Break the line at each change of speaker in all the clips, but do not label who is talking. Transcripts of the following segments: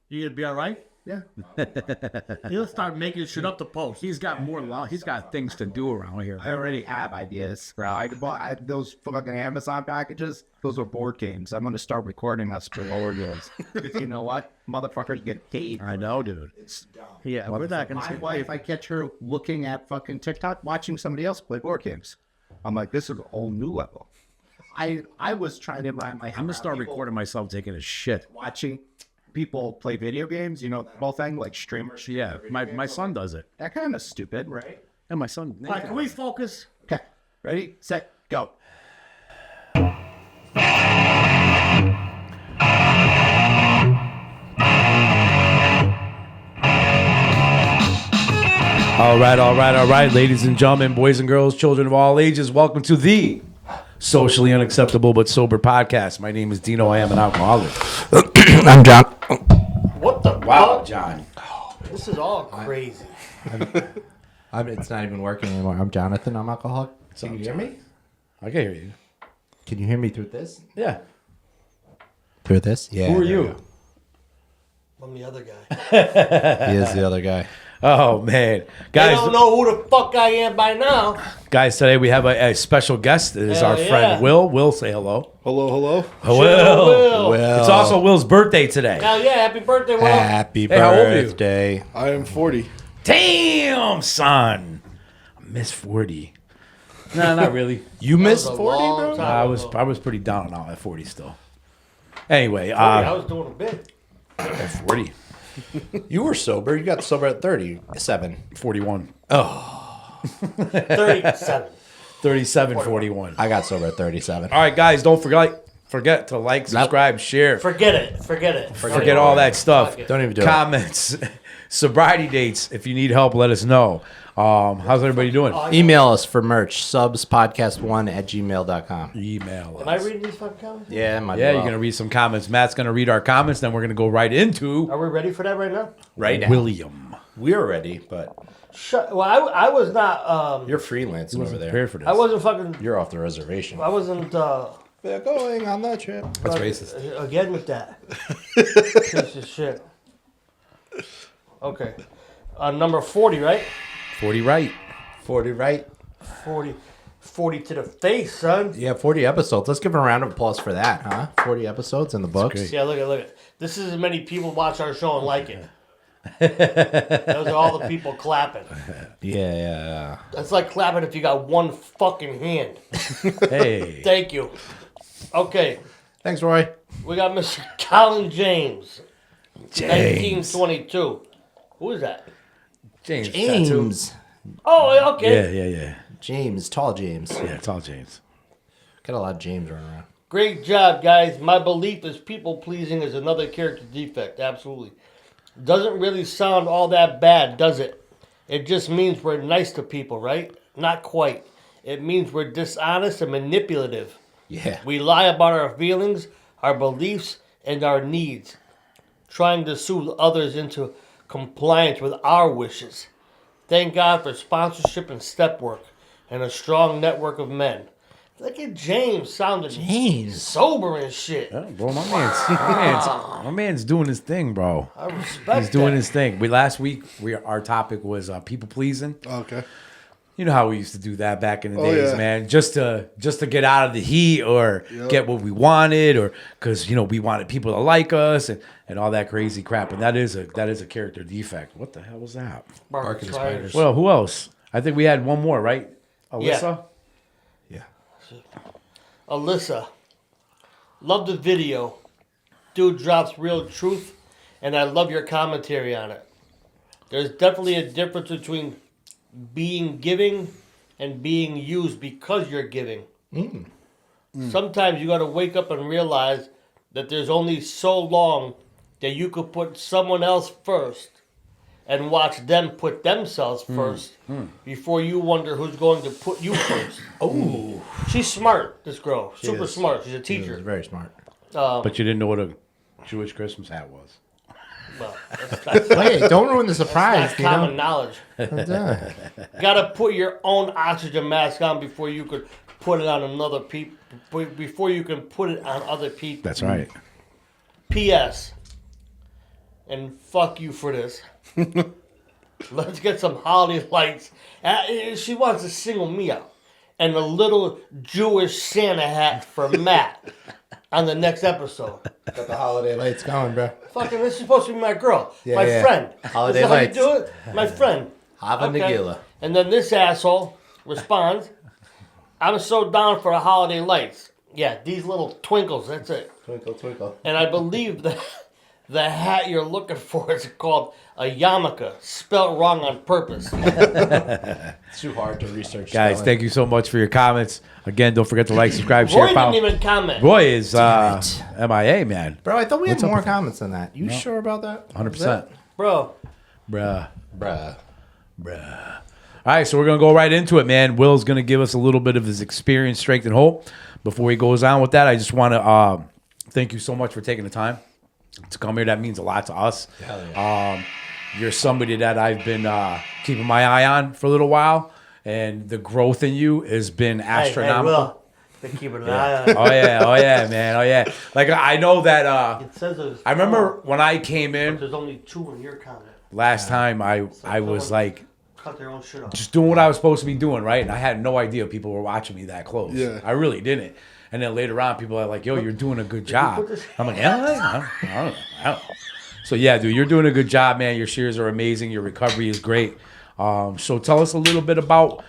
You gonna be all right?
Yeah.
He'll start making shit up to post.
He's got he's got things to do around here. I already have ideas. Bro, I bought those fucking Amazon packages. Those are board games. I'm going to start recording us for lower games. You know what? Motherfuckers get paid.
I know, dude. Yeah, we're not going to
My wife, I catch her looking at fucking TikTok, watching somebody else play board games. I'm like, this is a whole new level. I was trying to buy my...
I'm going to start recording myself taking a shit.
Watching people play video games, you know, that whole thing, like streamers.
Yeah, my son does it.
That kind of stupid, right?
And my son... All right, can we focus?
Okay. Ready, set, go.
All right, ladies and gentlemen, boys and girls, children of all ages, welcome to the Socially Unacceptable But Sober podcast. My name is Dino. I am an alcoholic.
I'm John.
What the
Wow,
fuck?
John.
This is all crazy.
It's not even working anymore. I'm Jonathan. I'm alcoholic. Can you hear me?
I can hear you.
Can you hear me through this?
Yeah.
Through this? Yeah.
Who are
there
you?
we go.
I'm the other guy.
He is the other guy.
Oh, man.
They
Guys,
don't know who the fuck I am by now.
guys, today we have a special guest. It is
Hell
our
yeah.
friend Will. Will, say hello.
Hello.
Will.
Will.
It's also Will's birthday today.
Hell yeah, happy birthday, Will.
Happy
Hey, how old are you?
birthday.
I am 40.
Damn, son. I miss 40. No, not really.
You missed
That was a
40,
long
bro?
time
I was pretty down and out at 40 still. Anyway,
I was doing a bit.
at 40,
You were sober. You got sober at 37.
41,
37.
37, 41.
I got sober at 37.
All right, guys, don't forget to like, subscribe, share.
Forget it.
Forget all that stuff.
Don't even do it.
Comments, sobriety dates. If you need help, let us know. How's everybody doing?
Email us for merch. subspodcast1@gmail.com.
Email
Am I
us.
reading these fucking comments?
Yeah, my
Yeah, you're going to read some comments. Matt's going to read our comments. Then we're going to go right into
Are we ready for that right now?
right now.
William.
We're ready, but
Well, I was not.
you're freelancing over
Wasn't
there.
prepared for this.
I wasn't fucking.
You're off the reservation.
I wasn't.
We're going on the trip. That's racist.
Again with that. Piece of shit. Okay. Number 40, right?
40 right.
40, right?
40 to the face, son.
Yeah, 40 episodes. Let's give a round of applause for that, huh? 40 episodes in the books.
great.
Yeah, look at. This is as many people watch our show and like it. Those are all the people clapping.
Yeah.
That's like clapping if you got one fucking hand.
Hey.
Thank you. Okay,
Thanks, Roy.
we got Mr. Colin James,
James.
1922. Who is that?
James.
James.
Oh, okay.
Yeah.
James. Tall James.
Yeah, it's all James.
Got a lot of James running around.
Great job, guys. My belief is people pleasing is another character defect. Absolutely. Doesn't really sound all that bad, does it? It just means we're nice to people, right? Not quite. It means we're dishonest and manipulative.
Yeah.
We lie about our feelings, our beliefs, and our needs, trying to soothe others into compliance with our wishes. Thank God for sponsorship and step work and a strong network of men. Look at James sounding sober and shit.
Yeah, bro, my man's doing his thing, bro.
I respect
He's doing
that.
his thing. Last week our topic was people pleasing.
Okay.
You know how we used to do that back in the
Oh,
days,
yeah.
man. Just to get out of the heat or get what we wanted, or because we wanted people to like us and all that crazy crap. And that is a character defect. What the hell was that?
Barking
spiders.
Well, who else? I think we had one more, right? Alyssa.
Yeah.
Alyssa, love the video. Dude drops real truth, and I love your commentary on it. There's definitely a difference between being giving and being used because you're giving. Sometimes you got to wake up and realize that there's only so long that you could put someone else first and watch them put themselves first before you wonder who's going to put you first.
Oh.
She's smart, this girl. Super
is.
smart. She's a
He
teacher.
was very smart.
But you didn't know what a Jewish Christmas hat was.
Well, that's
Hey, don't ruin the surprise.
that's common knowledge.
Yeah.
Gotta put your own oxygen mask on before you could put it on another people. Before you can put it on other people.
That's right.
P.S. and fuck you for this. Let's get some holiday lights. She wants to single me out. And a little Jewish Santa hat for Matt on the next episode.
Got the holiday lights going, bro.
Fucking, this is supposed to be my girl.
Yeah,
my
yeah.
friend.
Holiday
This is
lights.
how you do it? My friend.
Hava Nagila.
And then this asshole responds, I'm so down for the holiday lights. Yeah, these little twinkles, that's it.
Twinkle, twinkle.
And I believe that the hat you're looking for is called a yarmulke, spelled wrong on purpose.
It's too hard to research.
Guys, thank you so much for your comments. Again, don't forget to like, subscribe,
Roy
share, follow.
didn't even comment.
Roy is MIA, man.
Bro, I thought we
What's
had
up
more
with
comments than that. You sure about that?
100%.
Bro,
Bruh.
Bruh.
All right, so we're going to go right into it, man. Will's going to give us a little bit of his experience, strength, and hope. Before he goes on with that, I just want to thank you so much for taking the time to come here. That means a lot to us.
Hell yeah.
You're somebody that I've been keeping my eye on for a little while, and the growth in you has been astronomical.
Hey, Will, been keeping an eye on it.
Oh yeah, man. Oh yeah. Like I know that.
It says there's
I remember when I came
but
in
there's only 2 in your comment.
last time. I was like
Cut their own shit off.
just doing what I was supposed to be doing, right? And I had no idea people were watching me that close.
Yeah.
I really didn't. And then later on, people are like, "Yo, you're doing a good job." I'm like, "Yeah, I don't know." So yeah, dude, you're doing a good job, man. Your shares are amazing. Your recovery is great. So tell us a little bit about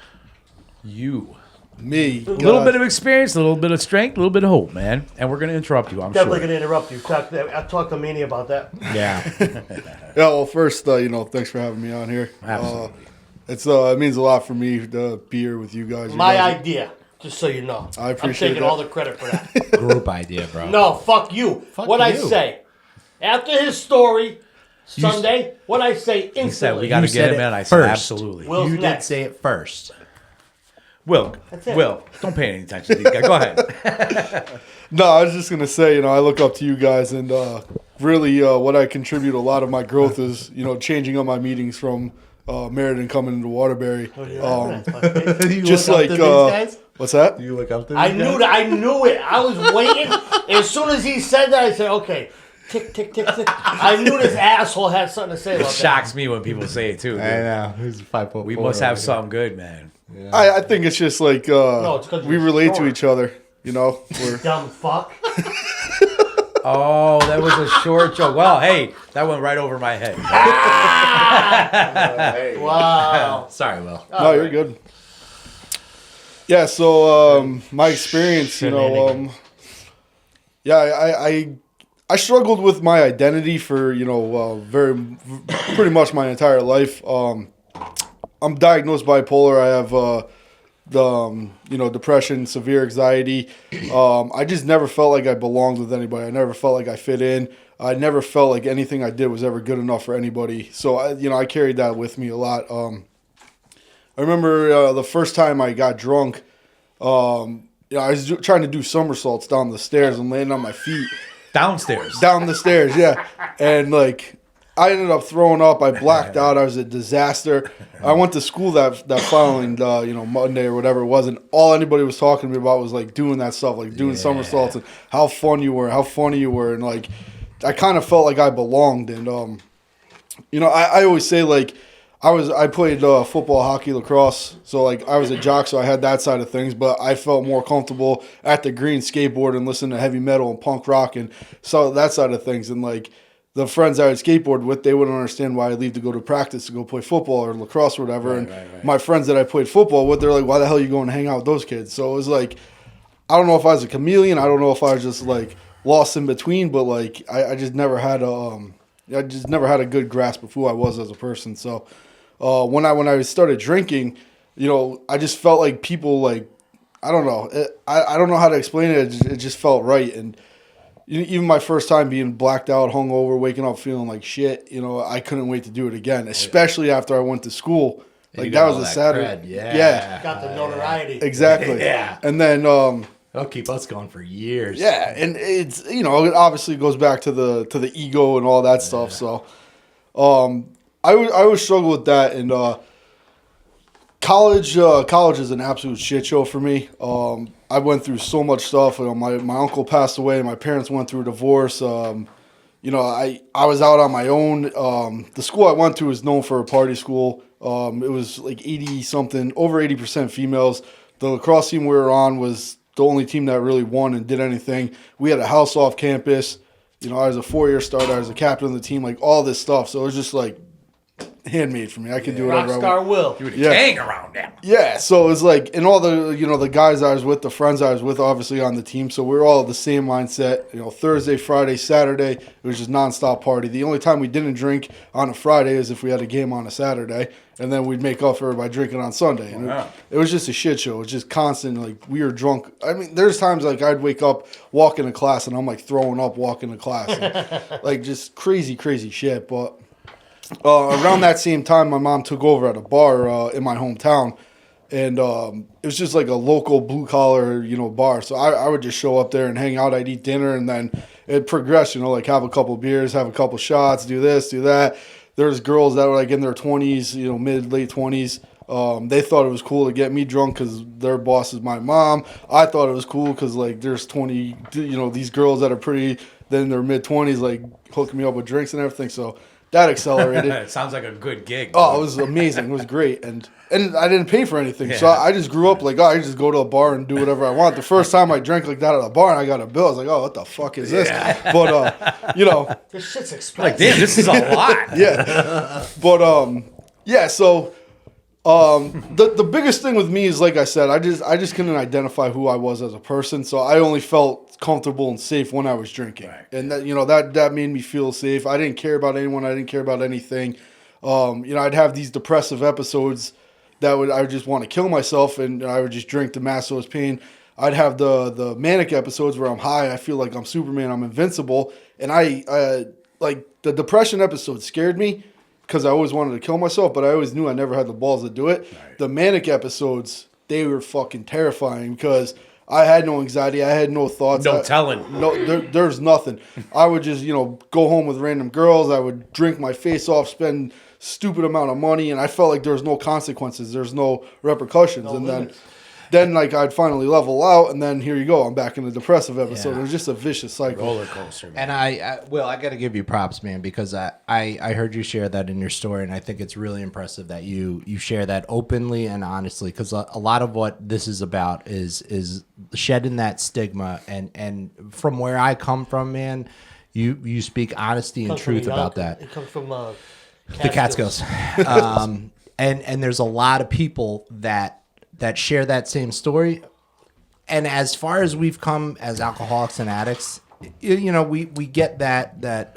you.
Me.
A little bit of experience, a little bit of strength, a little bit of hope, man. And we're gonna interrupt you. I'm
Definitely
sure.
going to interrupt you. I talked to Manny about that.
Yeah.
Yeah, well, first, thanks for having me on here.
Absolutely.
It means a lot for me to be here with you guys. You
My
guys-
idea, just so you know.
I appreciate
I'm taking
that.
all the credit for that.
Group idea, bro.
No, fuck you.
Fuck
What I
you.
say. After his story, Sunday, what I say instantly.
He said we got to
You
get
said
him
it
in. I said
first.
absolutely.
Will's
You did
next.
say it first.
Will,
That's it.
Will, don't pay any attention to these guys. Go ahead.
No, I was just gonna say, I look up to you guys, and really, what I contribute a lot of my growth is, changing up my meetings from Meriden coming into Waterbury.
Oh, yeah.
Do you
Just
look up
like
to these guys?
what's that?
Do you look up to these
I
guys?
knew that. I knew it. I was waiting. As soon as he said that, I said, okay. Tick, tick, tick, tick. I knew this asshole had something to say
It
about
shocks me when people say it too. Dude.
I know. Who's 5'4"?
We must have something good, man.
I think it's just like
it's 'cause
we
you're
relate to
short.
each other. We're
that. Dumb fuck.
Oh, that was a short joke. Well, hey, that went right over my head.
Wow.
Sorry, Will.
no, you're good. Yeah, so my experience, I struggled with my identity for pretty much my entire life. I'm diagnosed bipolar. I have depression, severe anxiety. I just never felt like I belonged with anybody. I never felt like I fit in. I never felt like anything I did was ever good enough for anybody. So I carried that with me a lot. I remember the first time I got drunk. I was trying to do somersaults down the stairs and landing on my feet.
Downstairs.
Down the stairs, yeah. And I ended up throwing up. I blacked out. I was a disaster. I went to school that following Monday or whatever it was, and all anybody was talking to me about was doing that stuff, doing somersaults and how fun you were, how funny you were, and I kind of felt like I belonged. And I always say I played football, hockey, lacrosse, so I was a jock, so I had that side of things, but I felt more comfortable at the green skateboard and listening to heavy metal and punk rock and so that side of things. And the friends I would skateboard with, they wouldn't understand why I'd leave to go to practice to go play football or lacrosse or whatever. Right. My friends that I played football with, they're like, why the hell are you going to hang out with those kids? So it was I don't know if I was a chameleon. I don't know if I was just lost in between, but I just never had a good grasp of who I was as a person. So when I started drinking, I just felt like people I don't know. I don't know how to explain it. It just felt right. And even my first time being blacked out, hungover, waking up feeling like shit, I couldn't wait to do it again, especially after I went to school. That was a Saturday.
Yeah.
Got the notoriety.
Exactly.
Yeah.
And then
It'll keep us going for years.
yeah, and it's it obviously goes back to the ego and all that stuff. So I always struggle with that, and college is an absolute shit show for me. I went through so much stuff. My uncle passed away. My parents went through a divorce. I was out on my own. The school I went to was known for a party school. It was like 80-something, over 80% females. The lacrosse team we were on was the only team that really won and did anything. We had a house off campus. I was a 4-year starter. I was a captain of the team, like all this stuff. So it was just like handmade for me. I could do whatever I want.
Rockstar Will.
You would hang around them.
Yeah, so it was like, and all the, the guys I was with, the friends I was with, obviously on the team, so we were all the same mindset. Thursday, Friday, Saturday, it was just nonstop party. The only time we didn't drink on a Friday is if we had a game on a Saturday, and then we'd make up for it by drinking on Sunday. And it was just a shit show. It was just constant, like, we were drunk. I mean, there's times, like, I'd wake up, walk into class, and I'm, like, throwing up walking to class. And, like, just crazy, crazy shit, but... around that same time, my mom took over at a bar in my hometown, and it was just like a local blue-collar, bar. So I would just show up there and hang out. I'd eat dinner, and then it progressed, like have a couple beers, have a couple shots, do this, do that. There's girls that were like in their 20s, mid, late 20s. They thought it was cool to get me drunk because their boss is my mom. I thought it was cool because, like, there's 20, these girls that are pretty, then in their mid-20s, like, hooking me up with drinks and everything. So that accelerated.
It sounds like a good gig.
Oh, it was amazing. It was great. And I didn't pay for anything. So I just grew up like, I just go to a bar and do whatever I want. The first time I drank like that at a bar and I got a bill, I was like, oh, what the fuck is this? But,
This shit's expensive.
Like, damn, this is a lot.
yeah. But, so the biggest thing with me is, like I said, I just couldn't identify who I was as a person. So I only felt comfortable and safe when I was drinking. Right. And that made me feel safe. I didn't care about anyone. I didn't care about anything. I'd have these depressive episodes I would just want to kill myself, and I would just drink to mask those pain. I'd have the manic episodes where I'm high. I feel like I'm Superman. I'm invincible. And like the depression episodes scared me because I always wanted to kill myself, but I always knew I never had the balls to do it. Right. The manic episodes, they were fucking terrifying because I had no anxiety. I had no thoughts.
No telling.
No, there's nothing. I would just, go home with random girls. I would drink my face off, spend stupid amount of money, and I felt like there's no consequences. There's no repercussions.
No
and
limits.
then like I'd finally level out, and then here you go. I'm back in the depressive episode.
Yeah.
It was just a vicious cycle.
Roller coaster, man.
And I got to give you props, man, because I heard you share that in your story, and I think it's really impressive that you share that openly and honestly, because a lot of what this is about is shedding that stigma. And from where I come from, man, you speak honesty and truth about that.
It comes from
The Catskills. And there's a lot of people that share that same story. And as far as we've come as alcoholics and addicts, we get that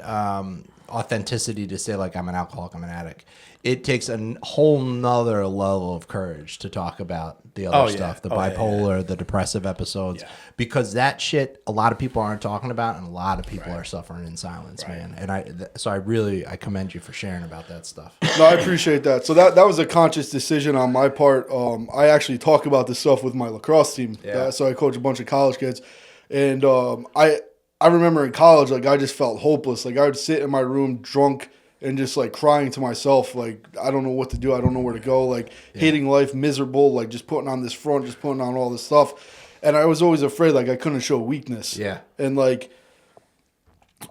authenticity to say, like, I'm an alcoholic, I'm an addict. It takes a whole nother level of courage to talk about the other stuff, the bipolar, the depressive episodes, because that shit a lot of people aren't talking about, and a lot of people are suffering in silence, man. And I commend you for sharing about that stuff.
No, I appreciate that. So that was a conscious decision on my part. I actually talk about this stuff with my lacrosse team. So I coach a bunch of college kids, and I remember in college, like, I just felt hopeless. Like, I would sit in my room drunk and just, like, crying to myself, like, I don't know what to do. I don't know where to go. Like, hating life, miserable, like, just putting on this front, just putting on all this stuff. And I was always afraid, like, I couldn't show weakness. Yeah. And, like,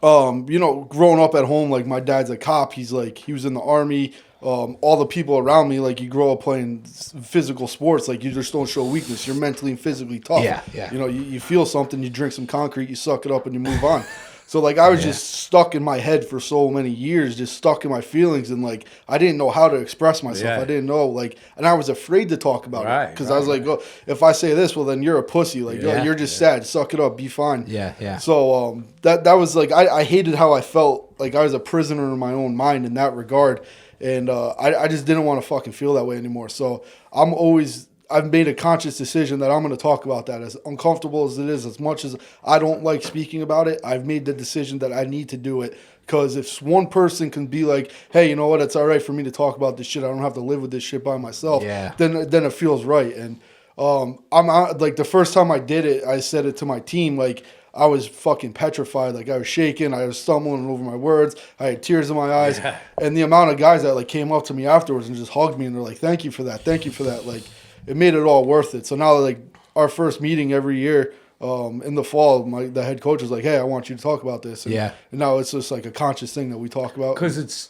growing up at home, like, my dad's a cop. He was in the Army. All the people around me, like, you grow up playing physical sports, like, you just don't show weakness. You're mentally and physically tough. Yeah. You feel something, you drink some concrete, you suck it up, and you move on. So, like, I was just stuck in my head for so many years, just stuck in my feelings, and, like, I didn't know how to express myself. I didn't know, like, and I was afraid to talk about it, because I was like, oh, if I say this, well, then you're a pussy. Like, you're just sad. Suck it up. Be fine. Yeah. So, that was, like, I hated how I felt. Like, I was a prisoner in my own mind in that regard. And I just didn't want to fucking feel that way anymore. So I've made a conscious decision that I'm going to talk about that. As uncomfortable as it is, as much as I don't like speaking about it, I've made the decision that I need to do it. Because if one person can be like, hey, you know what, it's all right for me to talk about this shit. I don't have to live with this shit by myself. Then it feels right. And like, the first time I did it, I said it to my team, like, I was fucking petrified. Like, I was shaking. I was stumbling over my words. I had tears in my eyes. And the amount of guys that, like, came up to me afterwards and just hugged me, and they're like, thank you for that. Thank you for that. Like, it made it all worth it. So now, like, our first meeting every year, in the fall, the head coach was like, "Hey, I want you to talk about this." And,
Yeah.
and now it's just like a conscious thing that we talk about.
Because it's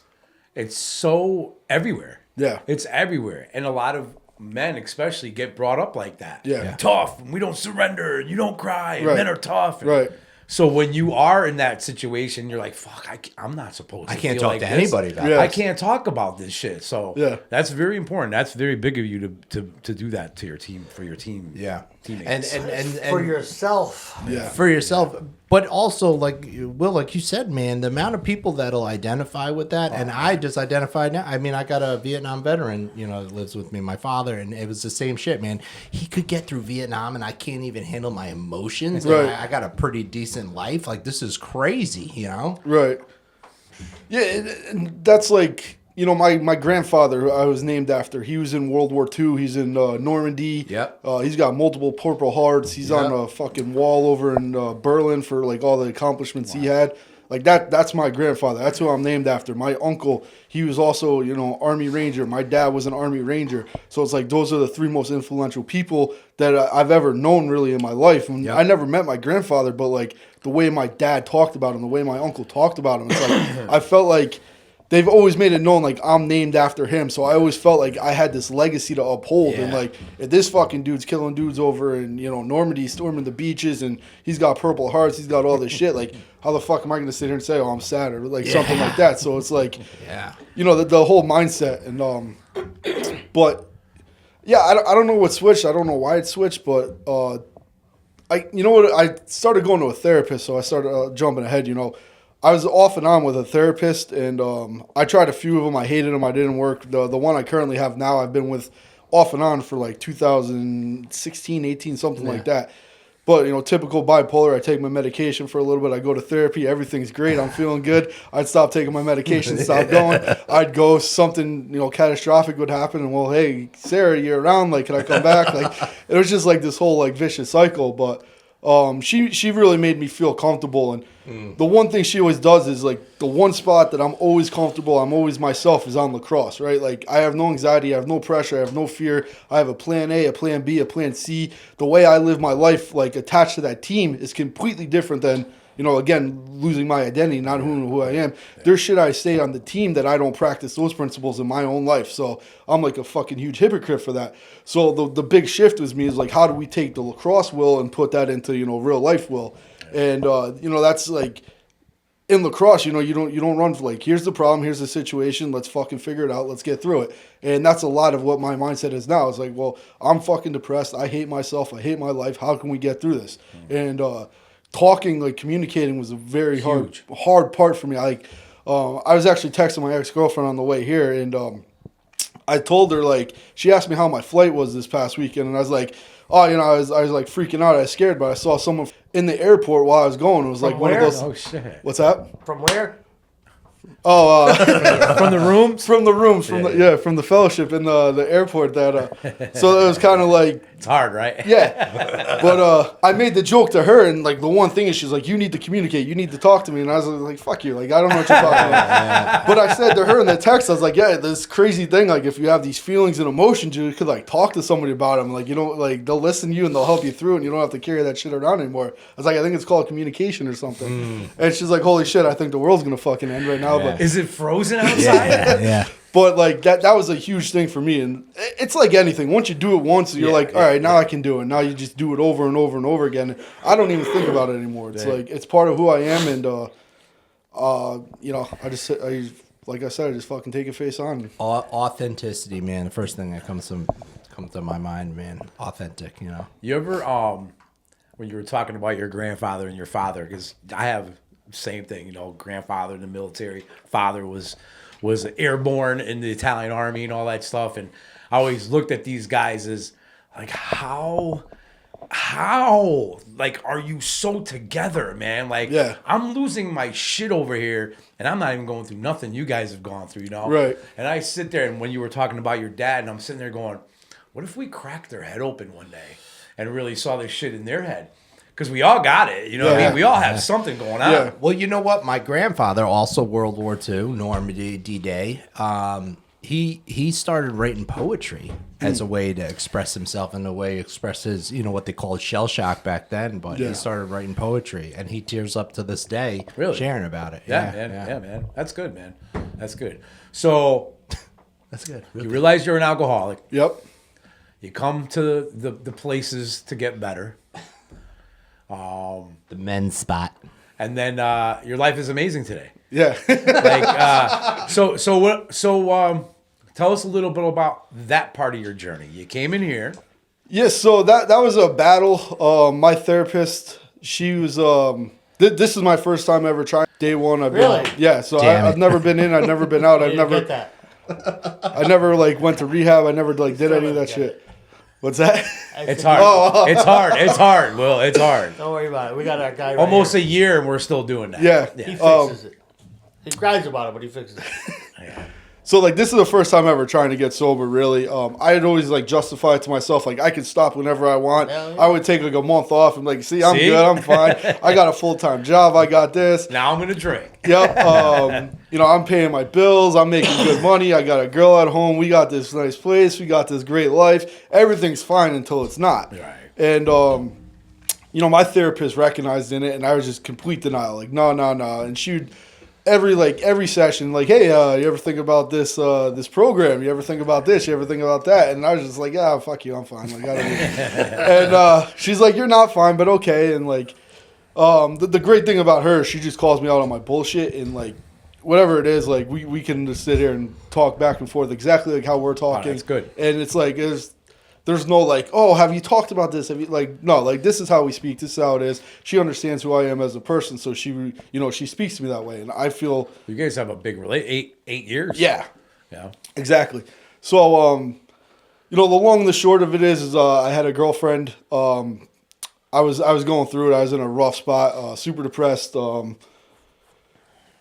so everywhere.
Yeah.
It's everywhere. And a lot of men especially get brought up like that.
Yeah.
Tough, and we don't surrender, and you don't cry, and
Right.
men are tough. And
Right.
So when you are in that situation, you're like, fuck, I'm not supposed to
I can't
feel
talk
like
to
this.
anybody about
Yeah.
I can't talk about this shit. So
Yeah.
that's very important. That's very big of you to do that to your team, for your team.
Yeah.
Teammates.
And
For yourself.
Yeah.
for yourself, but also like Will, like you said, man, the amount of people that'll identify with that, and I just identified now. I mean, I got a Vietnam veteran, that lives with me, my father, and it was the same shit, man. He could get through Vietnam, and I can't even handle my emotions. And
Right.
I got a pretty decent life. Like, this is crazy,
Right. Yeah, and that's like, my grandfather, who I was named after, he was in World War II. He's in Normandy.
Yep.
He's got multiple Purple Hearts. He's on
Yep.
a fucking wall over in Berlin for like all the accomplishments he had. Like that's my grandfather. That's who I'm named after. My uncle, he was also, Army Ranger. My dad was an Army Ranger. So it's like those are the three most influential people that I've ever known really in my life. And
Yep.
I never met my grandfather, but like the way my dad talked about him, the way my uncle talked about him, it's like I felt like they've always made it known like I'm named after him. So I always felt like I had this legacy to uphold. And
Yeah.
like if this fucking dude's killing dudes over in, Normandy, storming the beaches, and he's got Purple Hearts, he's got all this shit, like how the fuck am I going to sit here and say, oh, I'm sad, or like something like that. So it's like,
Yeah.
the whole mindset. And but yeah, I don't know what switched. I don't know why it switched, but I started going to a therapist. So I started jumping ahead. I was off and on with a therapist, and I tried a few of them. I hated them. I didn't work. The one I currently have now, I've been with off and on for like 2016, 18, something like that. But, typical bipolar, I take my medication for a little bit. I go to therapy. Everything's great. I'm feeling good. I'd stop taking my medication, stop going. I'd go, something, catastrophic would happen. And, well, hey, Sarah, you're around. Like, can I come back? Like, it was just like this whole, like, vicious cycle. But she really made me feel comfortable. And the one thing she always does is, like, the one spot that I'm always comfortable, I'm always myself, is on lacrosse, right? Like, I have no anxiety, I have no pressure, I have no fear. I have a plan A, a plan B, a plan C. The way I live my life, like, attached to that team is completely different than, again, losing my identity, not who I am. There's shit I say on the team that I don't practice those principles in my own life. So I'm like a fucking huge hypocrite for that. So the big shift with me is like, how do we take the lacrosse will and put that into, real life will? And, that's like, in lacrosse, you don't run for like, here's the problem, here's the situation, let's fucking figure it out, let's get through it. And that's a lot of what my mindset is now. It's like, well, I'm fucking depressed, I hate myself, I hate my life, how can we get through this? And talking, like communicating was a very hard part for me. I was actually texting my ex-girlfriend on the way here, and I told her, like, she asked me how my flight was this past weekend, and I was like, oh, I was like freaking out, I was scared, but I saw someone in the airport while I was going. It was like one of those.
Oh shit!
What's that?
From where?
Oh,
From the rooms?
from the fellowship in the airport. That so it was kind of like,
It's hard, right?
yeah. But I made the joke to her, and like the one thing is, she's like, you need to communicate, you need to talk to me, and I was like, fuck you, like I don't know what you're talking about. But I said to her in the text, I was like, yeah, this crazy thing, like if you have these feelings and emotions, you could like talk to somebody about them, like like they'll listen to you and they'll help you through, and you don't have to carry that shit around anymore. I was like, I think it's called communication or something. And she's like, holy shit, I think the world's gonna fucking end right now. But
Is it frozen outside?
Yeah.
But like that was a huge thing for me, and it's like anything. Once you do it once, you're like, all right, now I can do it. Now you just do it over and over and over again. I don't even think about it anymore. It's like it's part of who I am, and like I said, I just fucking take it face on.
Authenticity, man. The first thing that comes to my mind, man. Authentic,
You ever, when you were talking about your grandfather and your father, because I have the same thing, grandfather in the military, father was airborne in the Italian army and all that stuff, and I always looked at these guys as like, how like are you so together, man? Like,
Yeah.
I'm losing my shit over here, and I'm not even going through nothing you guys have gone through,
Right.
And I sit there, and when you were talking about your dad, and I'm sitting there going, what if we cracked their head open one day and really saw this shit in their head? Because we all got it, what I
Yeah.
mean? We all have something going on.
Yeah.
Well, you know what? My grandfather, also World War II, Normandy, D-Day. he started writing poetry as a way to express himself and a way to express his, what they called shell shock back then. But he started writing poetry, and he tears up to this day, sharing about it.
Yeah, man. That's good, man. That's good. So
That's good.
you realize you're an alcoholic.
Yep.
You come to the places to get better.
The men's spot.
And then your life is amazing today.
Yeah.
Like tell us a little bit about that part of your journey. You came in here.
Yeah, so that was a battle. My therapist, she was this is my first time ever trying. Day one, I've
Really?
been, yeah. So
Damn
I've
it.
never been in. I've never been out. I've
You
never,
get that.
I never like went to rehab. I never like did any of that
Yeah.
shit. What's that?
It's hard. It's hard. It's hard, Will. It's hard.
Don't worry about it. We got our guy right
Almost
here.
a year and we're still doing that.
Yeah.
He fixes it. He cries about it, but he fixes it.
So like this is the first time ever trying to get sober. Really, I had always like justified to myself like I could stop whenever I want.
Hell yeah.
I would take like a month off and like, see, I'm
See?
good, I'm fine. I got a full-time job. I got this.
Now I'm gonna drink.
Yep. I'm paying my bills. I'm making good money. I got a girl at home. We got this nice place. We got this great life. Everything's fine until it's not.
Right.
And my therapist recognized in it, and I was just complete denial. Like, no. And she would every session, like, hey, you ever think about this program? You ever think about this? You ever think about that? And I was just like, yeah, fuck you, I'm fine. Like, I don't need and she's like, you're not fine, but okay. And like, the great thing about her, she just calls me out on my bullshit, and like, whatever it is, like we can just sit here and talk back and forth exactly like how we're talking.
that's good.
And it's like there's no like, oh, have you talked about this? Have you like, no, like this is how we speak. This is how it is. She understands who I am as a person, so she speaks to me that way, and I feel
You guys have a big relate 8 years.
yeah,
Yeah.
exactly. So the long and the short of it is I had a girlfriend. I was going through it. I was in a rough spot, super depressed.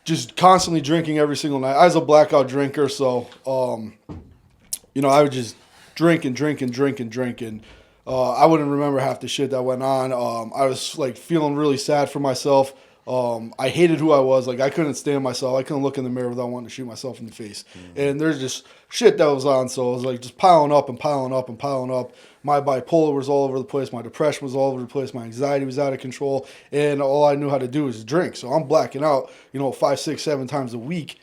Just constantly drinking every single night. I was a blackout drinker, so I would just drink. I wouldn't remember half the shit that went on. I was like feeling really sad for myself. I hated who I was. Like I couldn't stand myself. I couldn't look in the mirror without wanting to shoot myself in the face. And there's just shit that was on. So it was like just piling up. My bipolar was all over the place. My depression was all over the place. My anxiety was out of control. And all I knew how to do was drink. So I'm blacking out, 5, 6, 7 times a week,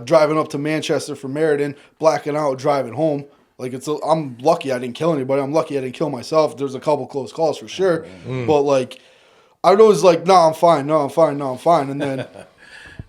driving up to Manchester from Meriden, blacking out, driving home. Like I'm lucky I didn't kill anybody. I'm lucky I didn't kill myself. There's a couple close calls for sure. But like, I was always like, no, I'm fine. And then,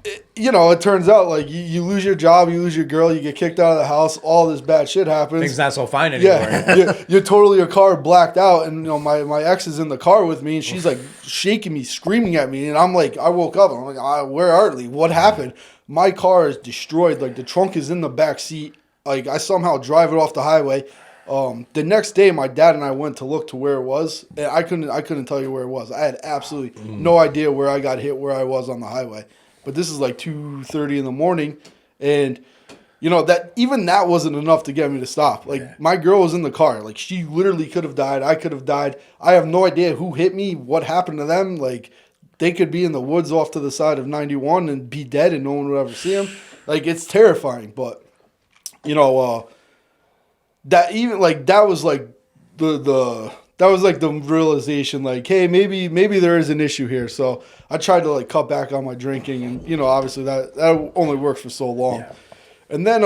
it turns out like you lose your job, you lose your girl, you get kicked out of the house, all this bad shit happens.
Things not so fine anymore.
Yeah, you're totally your car blacked out, and my ex is in the car with me, and she's like shaking me, screaming at me, and I'm like, I woke up, and I'm like, where are they? What happened? My car is destroyed. Like the trunk is in the back seat. Like I somehow drive it off the highway. The next day, my dad and I went to look to where it was, and I couldn't tell you where it was. I had absolutely no idea where I got hit, where I was on the highway. But this is like 2:30 in the morning, and that wasn't enough to get me to stop. Like my girl was in the car, like she literally could have died. I could have died. I have no idea who hit me, what happened to them. Like they could be in the woods off to the side of 91 and be dead, and no one would ever see them. Like it's terrifying, but that even like that was like the realization, like, hey, maybe there is an issue here. So I tried to like cut back on my drinking, and obviously that only worked for so long.
Yeah.
And then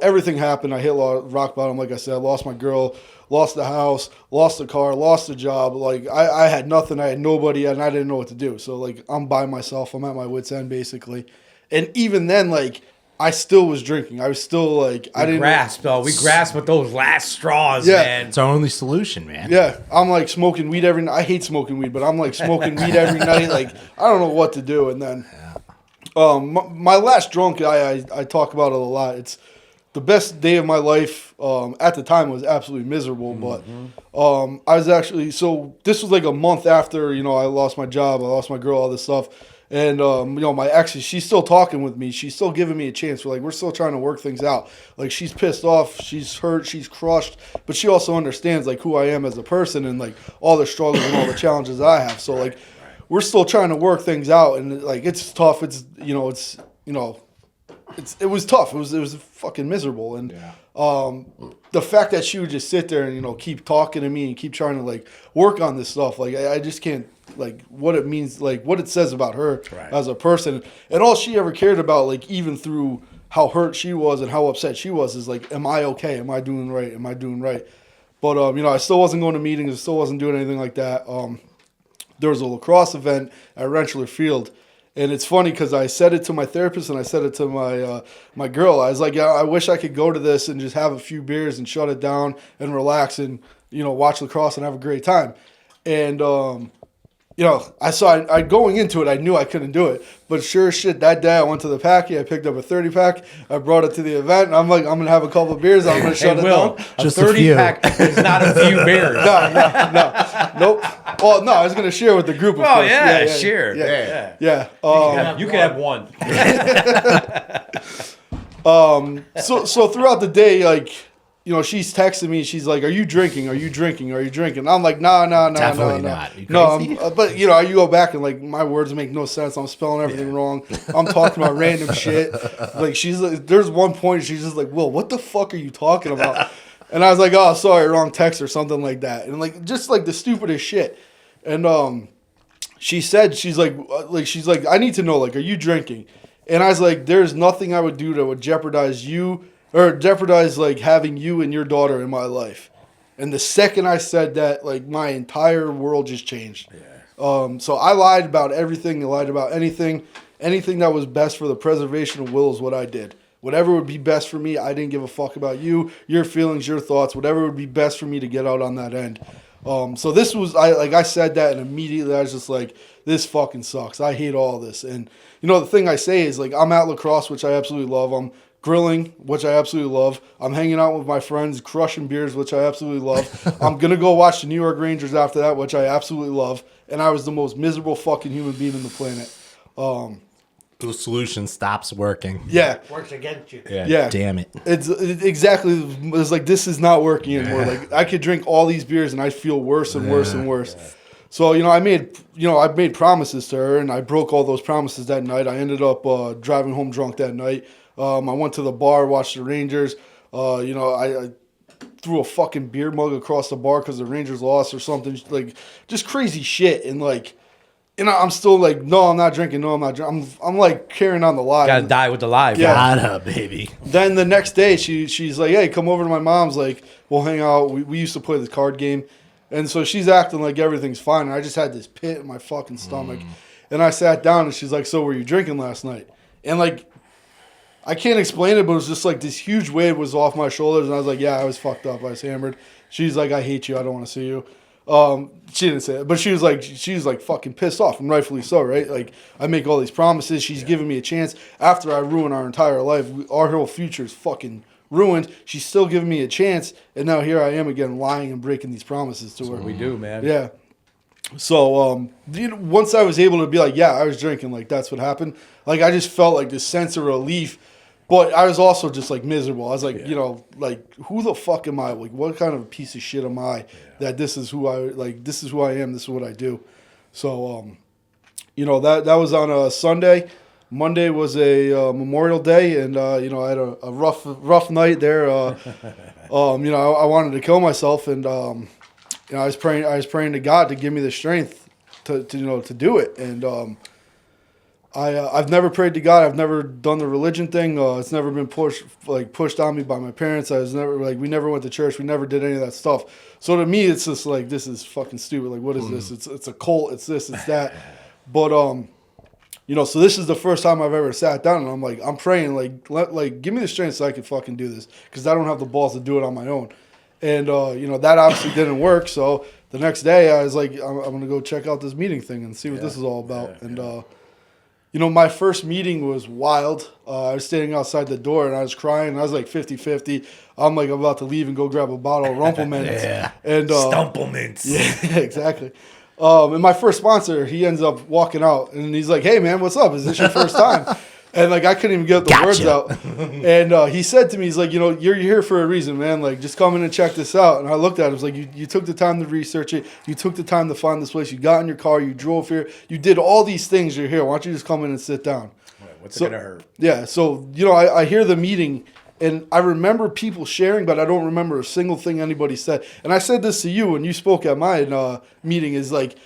everything happened. I hit rock bottom. Like I said, I lost my girl, lost the house, lost the car, lost the job. Like I had nothing, I had nobody, and I didn't know what to do. So like I'm by myself. I'm at my wit's end basically. And even then, like I still was drinking. I was still like I didn't
grasp though. We grasp at those last straws,
Yeah.
man.
It's our only solution, man.
Yeah, I'm like smoking weed every night. I hate smoking weed, but I'm like smoking weed every night. Like I don't know what to do. And then, my last drunk, I talk about it a lot. It's the best day of my life. At the time, it was absolutely miserable. But I was actually this was like a month after I lost my job, I lost my girl, all this stuff. And, my ex, she's still talking with me. She's still giving me a chance. We're still trying to work things out. Like, she's pissed off. She's hurt. She's crushed. But she also understands, like, who I am as a person and, like, all the struggles and all the challenges I have. So, like, we're still trying to work things out. And, like, it's tough. It's it was tough. It was fucking miserable. And the fact that she would just sit there and, you know, keep talking to me and keep trying to, like, work on this stuff, like, I just can't, like, what it means, like, what it says about her as a person. And all she ever cared about, like, even through how hurt she was and how upset she was, is like, am I okay? Am I doing right? Am I doing right? But, you know, I still wasn't going to meetings. I still wasn't doing anything like that. There was a lacrosse event at Rentschler Field. And it's funny because I said it to my therapist and I said it to my girl. I was like, yeah, I wish I could go to this and just have a few beers and shut it down and relax and, you know, watch lacrosse and have a great time. And, you know, I going into it, I knew I couldn't do it. But sure as shit, that day I went to the packy. I picked up a 30-pack. I brought it to the event. And I'm like, I'm going to have a couple of beers. I'm going to shut it down.
Just a 30-pack is not a few beers.
No. Nope. Well, no, I was going to share with the group. Of course.
Yeah, share.
Yeah.
You can have one.
So throughout the day, like, you know, she's texting me. She's like, "Are you drinking? Are you drinking? Are you drinking?" I'm like, "No,
Definitely not. You crazy?
But you know, you go back and like my words make no sense. I'm spelling everything wrong. I'm talking about random shit. Like she's like, there's one point she's just like, "Will, what the fuck are you talking about?" And I was like, "Oh, sorry, wrong text or something like that." And like just like the stupidest shit. And she said, she's like, "I need to know, like, are you drinking?" And I was like, "There's nothing I would do that would jeopardize you." Or jeopardize, like, having you and your daughter in my life. And the second I said that, like, my entire world just changed. Yeah. So I lied about everything. I lied about anything. Anything that was best for the preservation of Will is what I did. Whatever would be best for me, I didn't give a fuck about you, your feelings, your thoughts. Whatever would be best for me to get out on that end. So this was, I said that, and immediately I was just like, this fucking sucks. I hate all this. And, you know, the thing I say is, like, I'm at Lacrosse, which I absolutely love. I'm grilling, which I absolutely love. I'm hanging out with my friends, crushing beers, which I absolutely love. I'm going to go watch the New York Rangers after that, which I absolutely love. And I was the most miserable fucking human being on the planet.
The solution stops working.
Yeah.
Works against you.
Yeah.
Damn it.
It's like, this is not working anymore. Like, I could drink all these beers and I feel worse and worse and worse. Yeah. So, you know, I made promises to her and I broke all those promises that night. I ended up driving home drunk that night. I went to the bar, watched the Rangers. You know, I threw a fucking beer mug across the bar because the Rangers lost or something. Like, just crazy shit. And, like, you know, I'm still like, no, I'm not drinking. No, I'm not drinking. I'm like, carrying on the lie.
Gotta die with the lie.
Yeah.
Gotta, baby.
Then the next day, she's like, hey, come over to my mom's. Like, we'll hang out. We used to play this card game. And so she's acting like everything's fine. And I just had this pit in my fucking stomach. And I sat down and she's like, so were you drinking last night? And, like, I can't explain it, but it was just like this huge weight was off my shoulders, and I was like, yeah, I was fucked up. I was hammered. She's like, I hate you. I don't want to see you. She didn't say it, but she was like fucking pissed off, and rightfully so, right? Like, I make all these promises. She's giving me a chance after I ruin our entire life. Our whole future is fucking ruined. She's still giving me a chance, and now here I am again lying and breaking these promises to her.
That's what we do, man.
Yeah. So, you know, once I was able to be like, yeah, I was drinking, like, that's what happened. Like, I just felt like this sense of relief. But I was also just, like, miserable. I was like, you know, like, who the fuck am I? Like, what kind of a piece of shit am I that this is who I am, this is what I do. So, you know, that was on a Sunday. Monday was a Memorial Day, and, you know, I had a rough night there. You know, I wanted to kill myself, and, you know, I was praying to God to give me the strength to you know, to do it. And, I've never prayed to God. I've never done the religion thing. It's never been pushed on me by my parents. I was never like, we never went to church. We never did any of that stuff. So to me, it's just like, this is fucking stupid. Like, what is this? It's a cult. It's this. It's that. But you know, so this is the first time I've ever sat down, and I'm like, I'm praying, like, give me the strength so I can fucking do this, because I don't have the balls to do it on my own. And you know, that obviously didn't work. So the next day, I was like, I'm gonna go check out this meeting thing and see what this is all about. And you know, my first meeting was wild. I was standing outside the door, and I was crying. I was like 50-50. I'm like about to leave and go grab a bottle of Rumpelmans. And
Stumpelmans.
Yeah, exactly. And my first sponsor, he ends up walking out, and he's like, hey, man, what's up? Is this your first time? And, like, I couldn't even get the words out. And he said to me, he's like, you know, you're here for a reason, man. Like, just come in and check this out. And I looked at him. I was like, you took the time to research it. You took the time to find this place. You got in your car. You drove here. You did all these things. You're here. Why don't you just come in and sit down?
What's it gonna hurt?
Yeah, so I hear the meeting, and I remember people sharing, but I don't remember a single thing anybody said. And I said this to you when you spoke at my meeting, is like,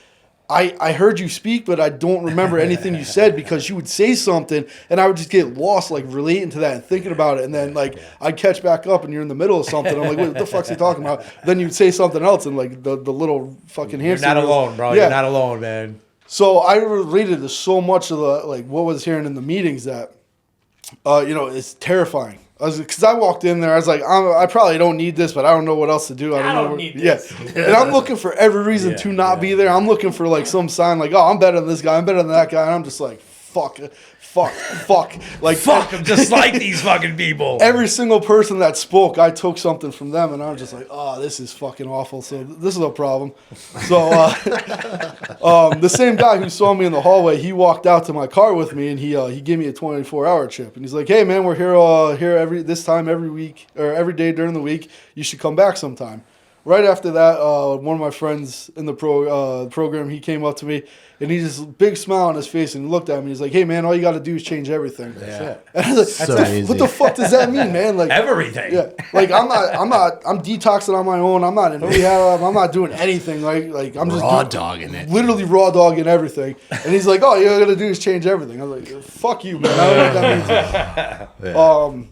I heard you speak, but I don't remember anything you said, because you would say something and I would just get lost, like relating to that and thinking about it. And then like I'd catch back up and you're in the middle of something. I'm like, wait, what the fuck's he talking about? Then you'd say something else, and like the little fucking hamster.
You're not alone, bro.
Yeah.
You're not alone, man.
So I related to so much of the, like, what was hearing in the meetings that, it's terrifying. Because I walked in there, I was like, I probably don't need this, but I don't know what else to do.
I don't need this.
Yeah. And I'm looking for every reason to not be there. I'm looking for like some sign, like, oh, I'm better than this guy, I'm better than that guy. And I'm just like, fuck. Like,
Fuck, I'm just like these fucking people.
every single person that spoke, I took something from them, and I'm just like, oh, this is fucking awful. So this is a problem. So the same guy who saw me in the hallway, he walked out to my car with me, and he gave me a 24-hour chip, and he's like, hey man, we're here every week, or every day during the week. You should come back sometime. Right after that, one of my friends in the program, he came up to me, and he just big smile on his face, and he looked at me. He's like, "Hey man, all you got to do is change everything."
Yeah.
And I was like,
So
"What the fuck does that mean, man?" Like
Everything.
yeah, like I'm detoxing on my own. I'm not in rehab. I'm not doing anything. Like I'm just
Raw dogging it.
literally raw dogging everything. And he's like, "Oh, all you got to do is change everything." I was like, "Fuck you, man." I don't know what that means.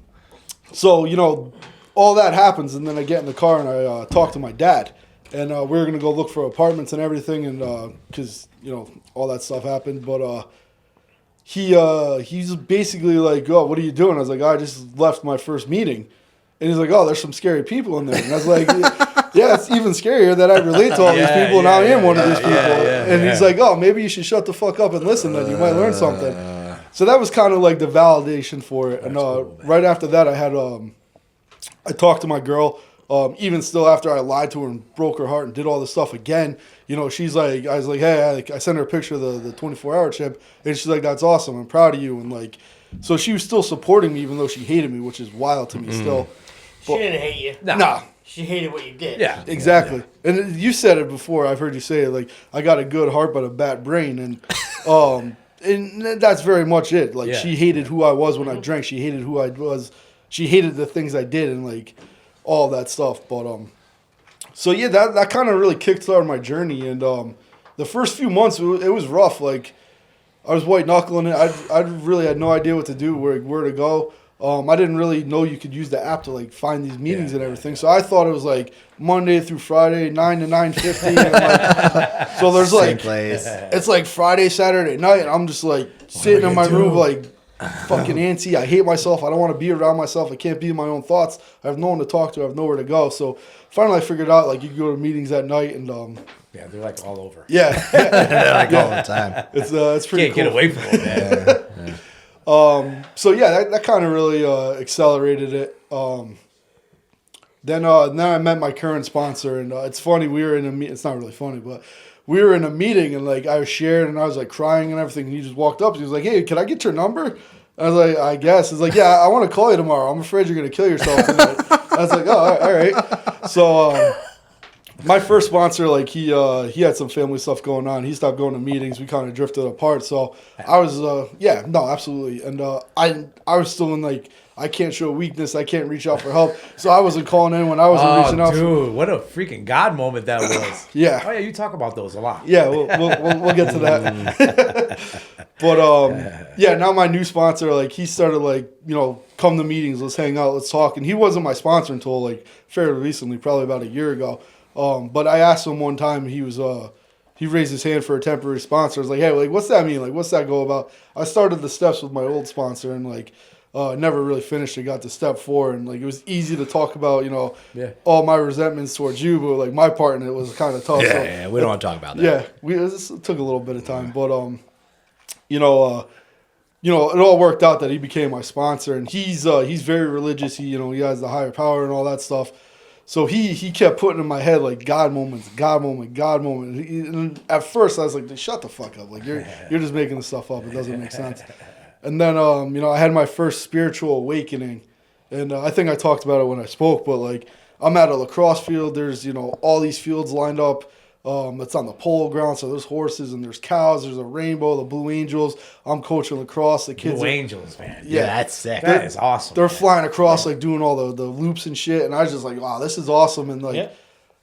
So all that happens, and then I get in the car and I talk to my dad, and we were gonna go look for apartments and everything, and because all that stuff happened, but he's basically like, "Oh, what are you doing?" I was like, "I just left my first meeting," and he's like, "Oh, there's some scary people in there," and I was like, "Yeah, it's even scarier that I relate to all these people, and I am one of these people." And he's like, "Oh, maybe you should shut the fuck up and listen, then you might learn something." So that was kind of like the validation for it, and
cool,
right after that, I talked to my girl, even still after I lied to her and broke her heart and did all this stuff again. She's like, I was like, hey, I sent her a picture of the 24-hour chip, and she's like, that's awesome, I'm proud of you. And like, so she was still supporting me even though she hated me, which is wild to me still.
She didn't hate you.
Nah.
She hated what you did.
Yeah.
Exactly. And you said it before, I've heard you say it, like, I got a good heart but a bad brain. And and that's very much it. Like, she hated who I was when I drank. She hated who I was. She hated the things I did and like all that stuff. But so yeah, that kind of really kickstarted my journey. And the first few months it was rough. Like I was white knuckling it. I really had no idea what to do, where to go. I didn't really know you could use the app to like find these meetings and everything. So I thought it was like Monday through Friday, 9 to 9:50. And like, so there's like
place.
it's like Friday, Saturday night, and I'm just like sitting in my room like fucking antsy. I hate myself. I don't want to be around myself. I can't be in my own thoughts. I have no one to talk to. I have nowhere to go. So finally I figured out like you can go to meetings at night and
Yeah, they're like all over.
yeah,
Like all the time.
it's pretty
Can't
cool.
get away from them, man.
So yeah, that kind of really accelerated it. Then I met my current sponsor, and it's funny, we were in a meeting. It's not really funny, but we were in a meeting, and like I was sharing, and I was like crying and everything. And he just walked up. He was like, "Hey, can I get your number?" I was like, "I guess." He's like, "Yeah, I want to call you tomorrow. I'm afraid you're gonna kill yourself tonight." I was like, "Oh, all right." So my first sponsor, like he had some family stuff going on. He stopped going to meetings. We kind of drifted apart. So I was absolutely. And I was still in like, I can't show weakness. I can't reach out for help. So I wasn't calling anyone. I wasn't reaching out.
Dude, what a freaking God moment that was.
Yeah.
Oh yeah, you talk about those a lot.
Yeah, we'll get to that. But now my new sponsor, like he started like, come to meetings, let's hang out, let's talk. And he wasn't my sponsor until like fairly recently, probably about a year ago. But I asked him one time, he raised his hand for a temporary sponsor. I was like, hey, like what's that mean? Like what's that go about? I started the steps with my old sponsor and like never really finished it, got to step 4, and like it was easy to talk about, all my resentments towards you, but like my part in it was kind of tough.
Yeah, we don't want to talk about that.
Yeah, it took a little bit of time, but it all worked out that he became my sponsor, and he's very religious. He has the higher power and all that stuff. So he kept putting in my head like God moments, God moment, God moment. And at first I was like, shut the fuck up, like you're just making this stuff up. It doesn't make sense. And then I had my first spiritual awakening, and I think I talked about it when I spoke. But like I'm at a lacrosse field. There's all these fields lined up. It's on the polo ground, so there's horses and there's cows. There's a rainbow, the Blue Angels. I'm coaching lacrosse. The kids
Blue
are,
Angels, man.
Yeah, that's sick.
That is awesome.
they're
man.
flying across, like doing all the loops and shit. And I was just like, wow, this is awesome. And like
Yeah.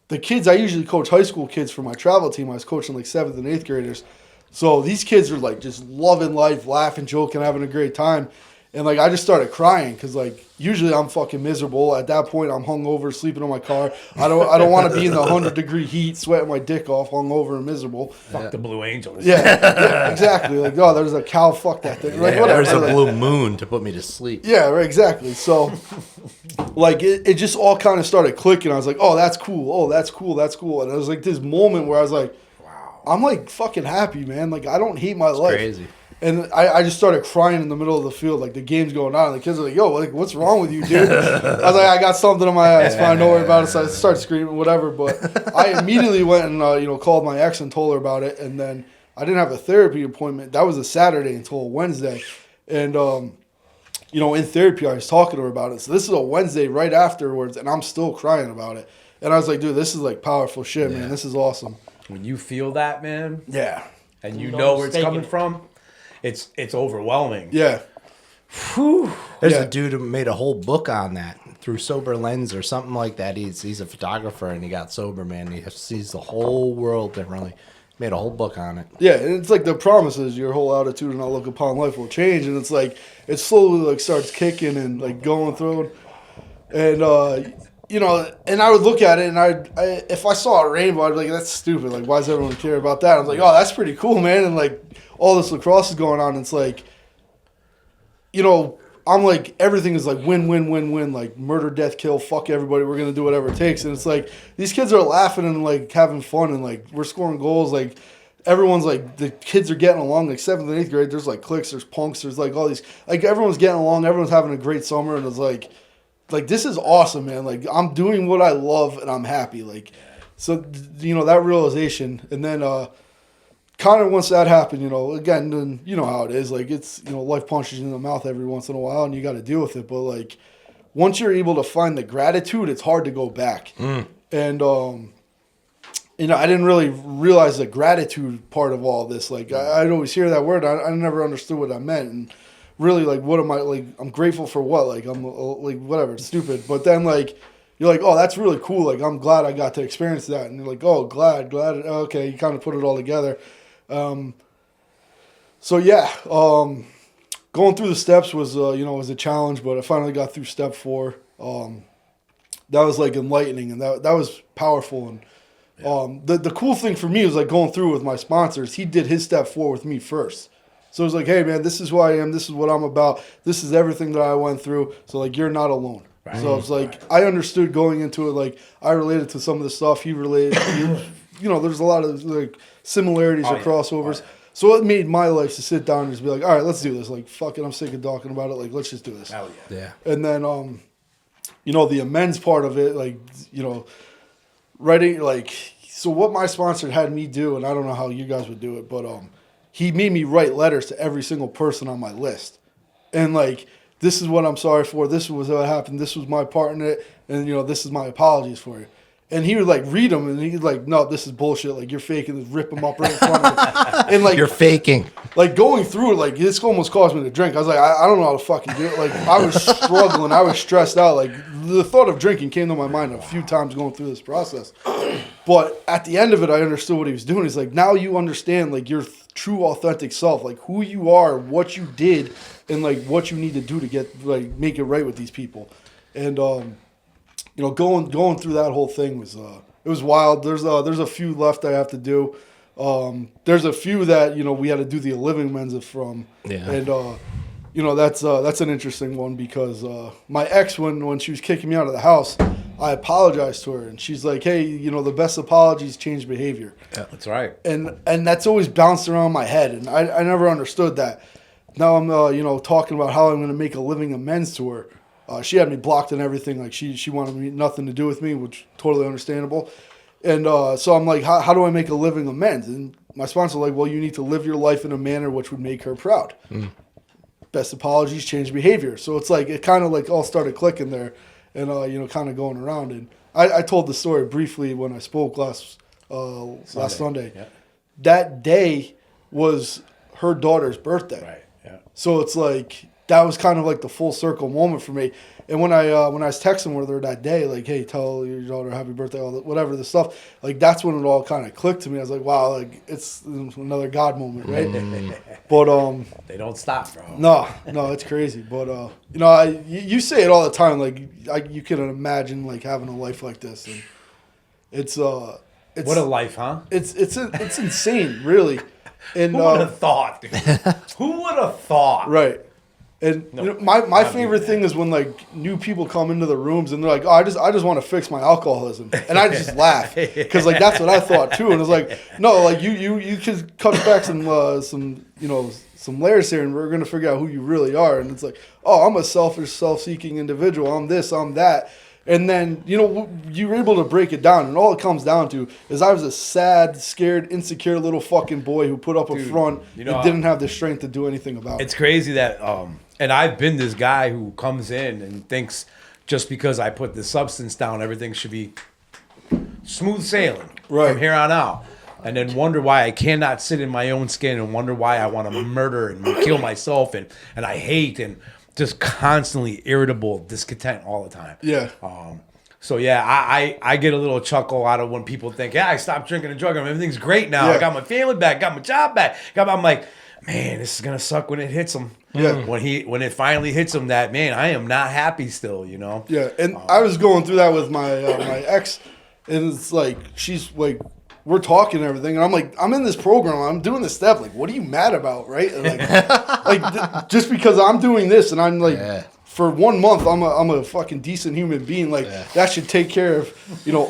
the kids, I usually coach high school kids for my travel team. I was coaching like 7th and 8th graders. So these kids are like just loving life, laughing, joking, having a great time. And like I just started crying because like usually I'm fucking miserable. At that point I'm hungover, sleeping in my car. I don't want to be in the 100-degree heat, sweating my dick off, hungover and miserable.
Fuck the Blue Angels.
Yeah, exactly. Like, oh, there's a cow. Fuck that thing. Like,
Yeah,
whatever.
there's a
Like,
blue moon to put me to sleep.
yeah, right, exactly. So, like, it just all kind of started clicking. I was like, oh, that's cool. Oh, that's cool. That's cool. And it was like this moment where I was like, wow, I'm like fucking happy, man. Like, I don't hate my life.
Crazy.
And I just started crying in the middle of the field. Like, the game's going on. And the kids are like, yo, like, what's wrong with you, dude? I was like, I got something in my eyes. Fine, don't worry about it. So I started screaming, whatever. But I immediately went and, called my ex and told her about it. And then I didn't have a therapy appointment. That was a Saturday until Wednesday. And, in therapy, I was talking to her about it. So this is a Wednesday right afterwards, and I'm still crying about it. And I was like, dude, this is like powerful shit, man. This is awesome.
When you feel that, man,
Yeah.
and you
No
know where it's
mistaking
coming
it.
from, it's overwhelming.
Yeah.
There's
Yeah.
a dude who made a whole book on that through Sober Lens or something like that. He's a photographer and he got sober, man. He sees the whole world differently. Made a whole book on it.
Yeah, and it's like the promise is your whole attitude and outlook upon life will change. And it's like, it slowly like starts kicking and like going through. And, and I would look at it and if I saw a rainbow, I'd be like, that's stupid. Like, why does everyone care about that? I was like, oh, that's pretty cool, man. And like, all this lacrosse is going on. It's like, I'm like, everything is like win, win, win, win, like murder, death, kill, fuck everybody. We're going to do whatever it takes. And it's like, these kids are laughing and like having fun and like we're scoring goals. Like everyone's like, the kids are getting along. Like 7th and 8th grade, there's like cliques, there's punks, there's like all these, like everyone's getting along. Everyone's having a great summer. And it's like this is awesome, man. Like I'm doing what I love and I'm happy. Like, so, that realization. And then, kind of once that happened, again, then you know how it is. Like it's, life punches you in the mouth every once in a while and you got to deal with it. But like once you're able to find the gratitude, it's hard to go back. And, I didn't really realize the gratitude part of all this. Like I'd always hear that word. I never understood what that meant. And really like, what am I like? I'm grateful for what? Like I'm like, whatever, it's stupid. But then like, you're like, oh, that's really cool. Like, I'm glad I got to experience that. And you're like, oh, glad. Okay, you kind of put it all together. Going through the steps was a challenge, but I finally got through step 4. That was like enlightening and that was powerful. And the cool thing for me was like going through with my sponsors. He did his step 4 with me first. So it was like, hey man, this is who I am. This is what I'm about. This is everything that I went through. So like, you're not alone. Right. So it's like, I understood going into it. Like I related to some of the stuff he related. There's a lot of like similarities or crossovers. So it made my life to sit down and just be like, all right, let's do this. Like, fuck it, I'm sick of talking about it. Like, let's just do this.
Hell yeah.
And then, the amends part of it, like, writing, like, so what my sponsor had me do, and I don't know how you guys would do it, but he made me write letters to every single person on my list. And, like, this is what I'm sorry for. This was what happened. This was my part in it. And, this is my apologies for you. And he would like read them, and he'd like, "No, this is bullshit. Like you're faking." Rip them up right in front of me, and like
You're faking.
Like going through it, like this almost caused me to drink. I was like, I don't know how to fucking do it. Like I was struggling, I was stressed out. Like the thought of drinking came to my mind a few times going through this process. But at the end of it, I understood what he was doing. He's like, now you understand like your true authentic self, like who you are, what you did, and like what you need to do to get like make it right with these people, and going through that whole thing was it was wild. There's a few left I have to do. There's a few that we had to do the living amends from, and that's an interesting one because my ex when she was kicking me out of the house, I apologized to her and she's like, hey, the best apologies change behavior.
Yeah, that's right.
And that's always bounced around my head and I never understood that. Now I'm talking about how I'm going to make a living amends to her. She had me blocked and everything. Like she wanted me nothing to do with me, which totally understandable. And so I'm like, how do I make a living amends? And my sponsor was like, well, you need to live your life in a manner which would make her proud. Best apologies, change behavior. So it's like, it kind of like all started clicking there and, kind of going around. And I told the story briefly when I spoke last last Sunday.
Yeah.
That day was her daughter's birthday.
Right. Yeah.
So it's like that was kind of like the full circle moment for me. And when I was texting with her that day, like, hey, tell your daughter happy birthday, all that, whatever the stuff, like that's when it all kind of clicked to me. I was like, wow, like it's another God moment, right? But
They don't stop, bro.
no, it's crazy. But you know, you say it all the time, like you can imagine like having a life like this, and it's
What a life, huh?
it's insane, really. And
Who would have thought, dude? Who would have thought?
right. And
No,
you know, my
not
favorite
me,
thing is when like new people come into the rooms and they're like, "Oh, I just want to fix my alcoholism," and I just laugh because like that's what I thought too. And it's like, no, like you could cut back some some layers here, and we're gonna figure out who you really are. And it's like, oh, I'm a selfish, self-seeking individual. I'm this, I'm that. And then, you know, you're able to break it down. And all it comes down to is I was a sad, scared, insecure little fucking boy who put up a front
you know,
and didn't have the strength to do anything about it.
It's crazy that, and I've been this guy who comes in and thinks just because I put the substance down, everything should be smooth sailing from here on out. And then wonder why I cannot sit in my own skin and wonder why I want to murder and kill myself and I hate and just constantly irritable, discontent all the time.
Yeah.
So yeah, I get a little chuckle out of when people think, yeah, I stopped drinking and drugging, everything's great now.
Yeah.
I got my family back, got my job back. I'm like, man, this is gonna suck when it hits him.
Yeah.
When it finally hits him, that man, I am not happy still. You know.
Yeah, and I was going through that with my my ex, and it's like she's like, we're talking and everything, and I'm like, I'm in this program, I'm doing this step. Like, what are you mad about, right? And like, just because I'm doing this, and I'm like, for 1 month, I'm a fucking decent human being. Like that should take care of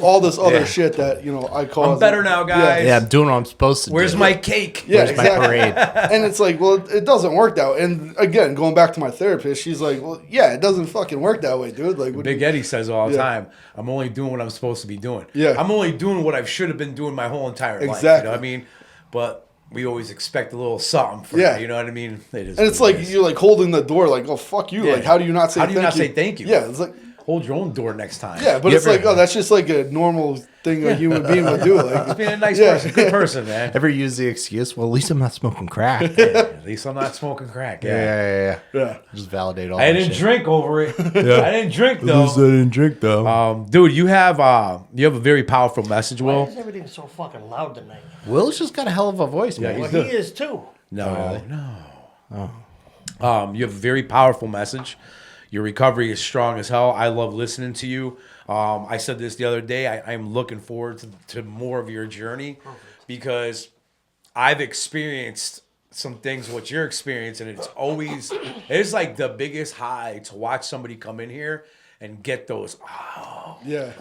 all this other shit that I cause.
I'm better now, guys.
Yeah, I'm doing what I'm supposed to do.
Where's my cake?
Yeah,
Where's
exactly.
my parade?
And it's like, well, it doesn't work that way. And again, going back to my therapist, she's like, well, yeah, it doesn't fucking work that way, dude. Like, what
Big
do you-
Eddie says all the time, I'm only doing what I'm supposed to be doing.
Yeah.
I'm only doing what I should have been doing my whole entire life. You
Exactly.
know what I mean? But we always expect a little something from
Yeah.
it, you know what I mean? It is
And it's
what
like
it is.
you're like holding the door, like, oh fuck you.
Yeah.
Like, how do you not say?
How do you
thank
not
you?
say thank you?
Yeah, it's like
Hold your own door next time.
yeah, but
You
it's
ever-
like, oh, that's just like a normal thing a human being would do. Like,
being a nice
Yeah.
person, good person, man.
Ever use the excuse? Well, at least I'm not smoking crack.
At least I'm not smoking crack. Yeah.
yeah.
Just validate all
I
that
didn't
shit.
drink over it. I didn't drink though.
didn't drink though.
Dude, you have a very powerful message,
Why
Will.
is everything so fucking loud tonight?
Will's just got a hell of a voice, man.
Well, he is too.
No. You have a very powerful message. Your recovery is strong as hell. I love listening to you. I said this the other day. I'm looking forward to more of your journey because I've experienced some things what you're experiencing. It's like the biggest high to watch somebody come in here and get those
Yeah.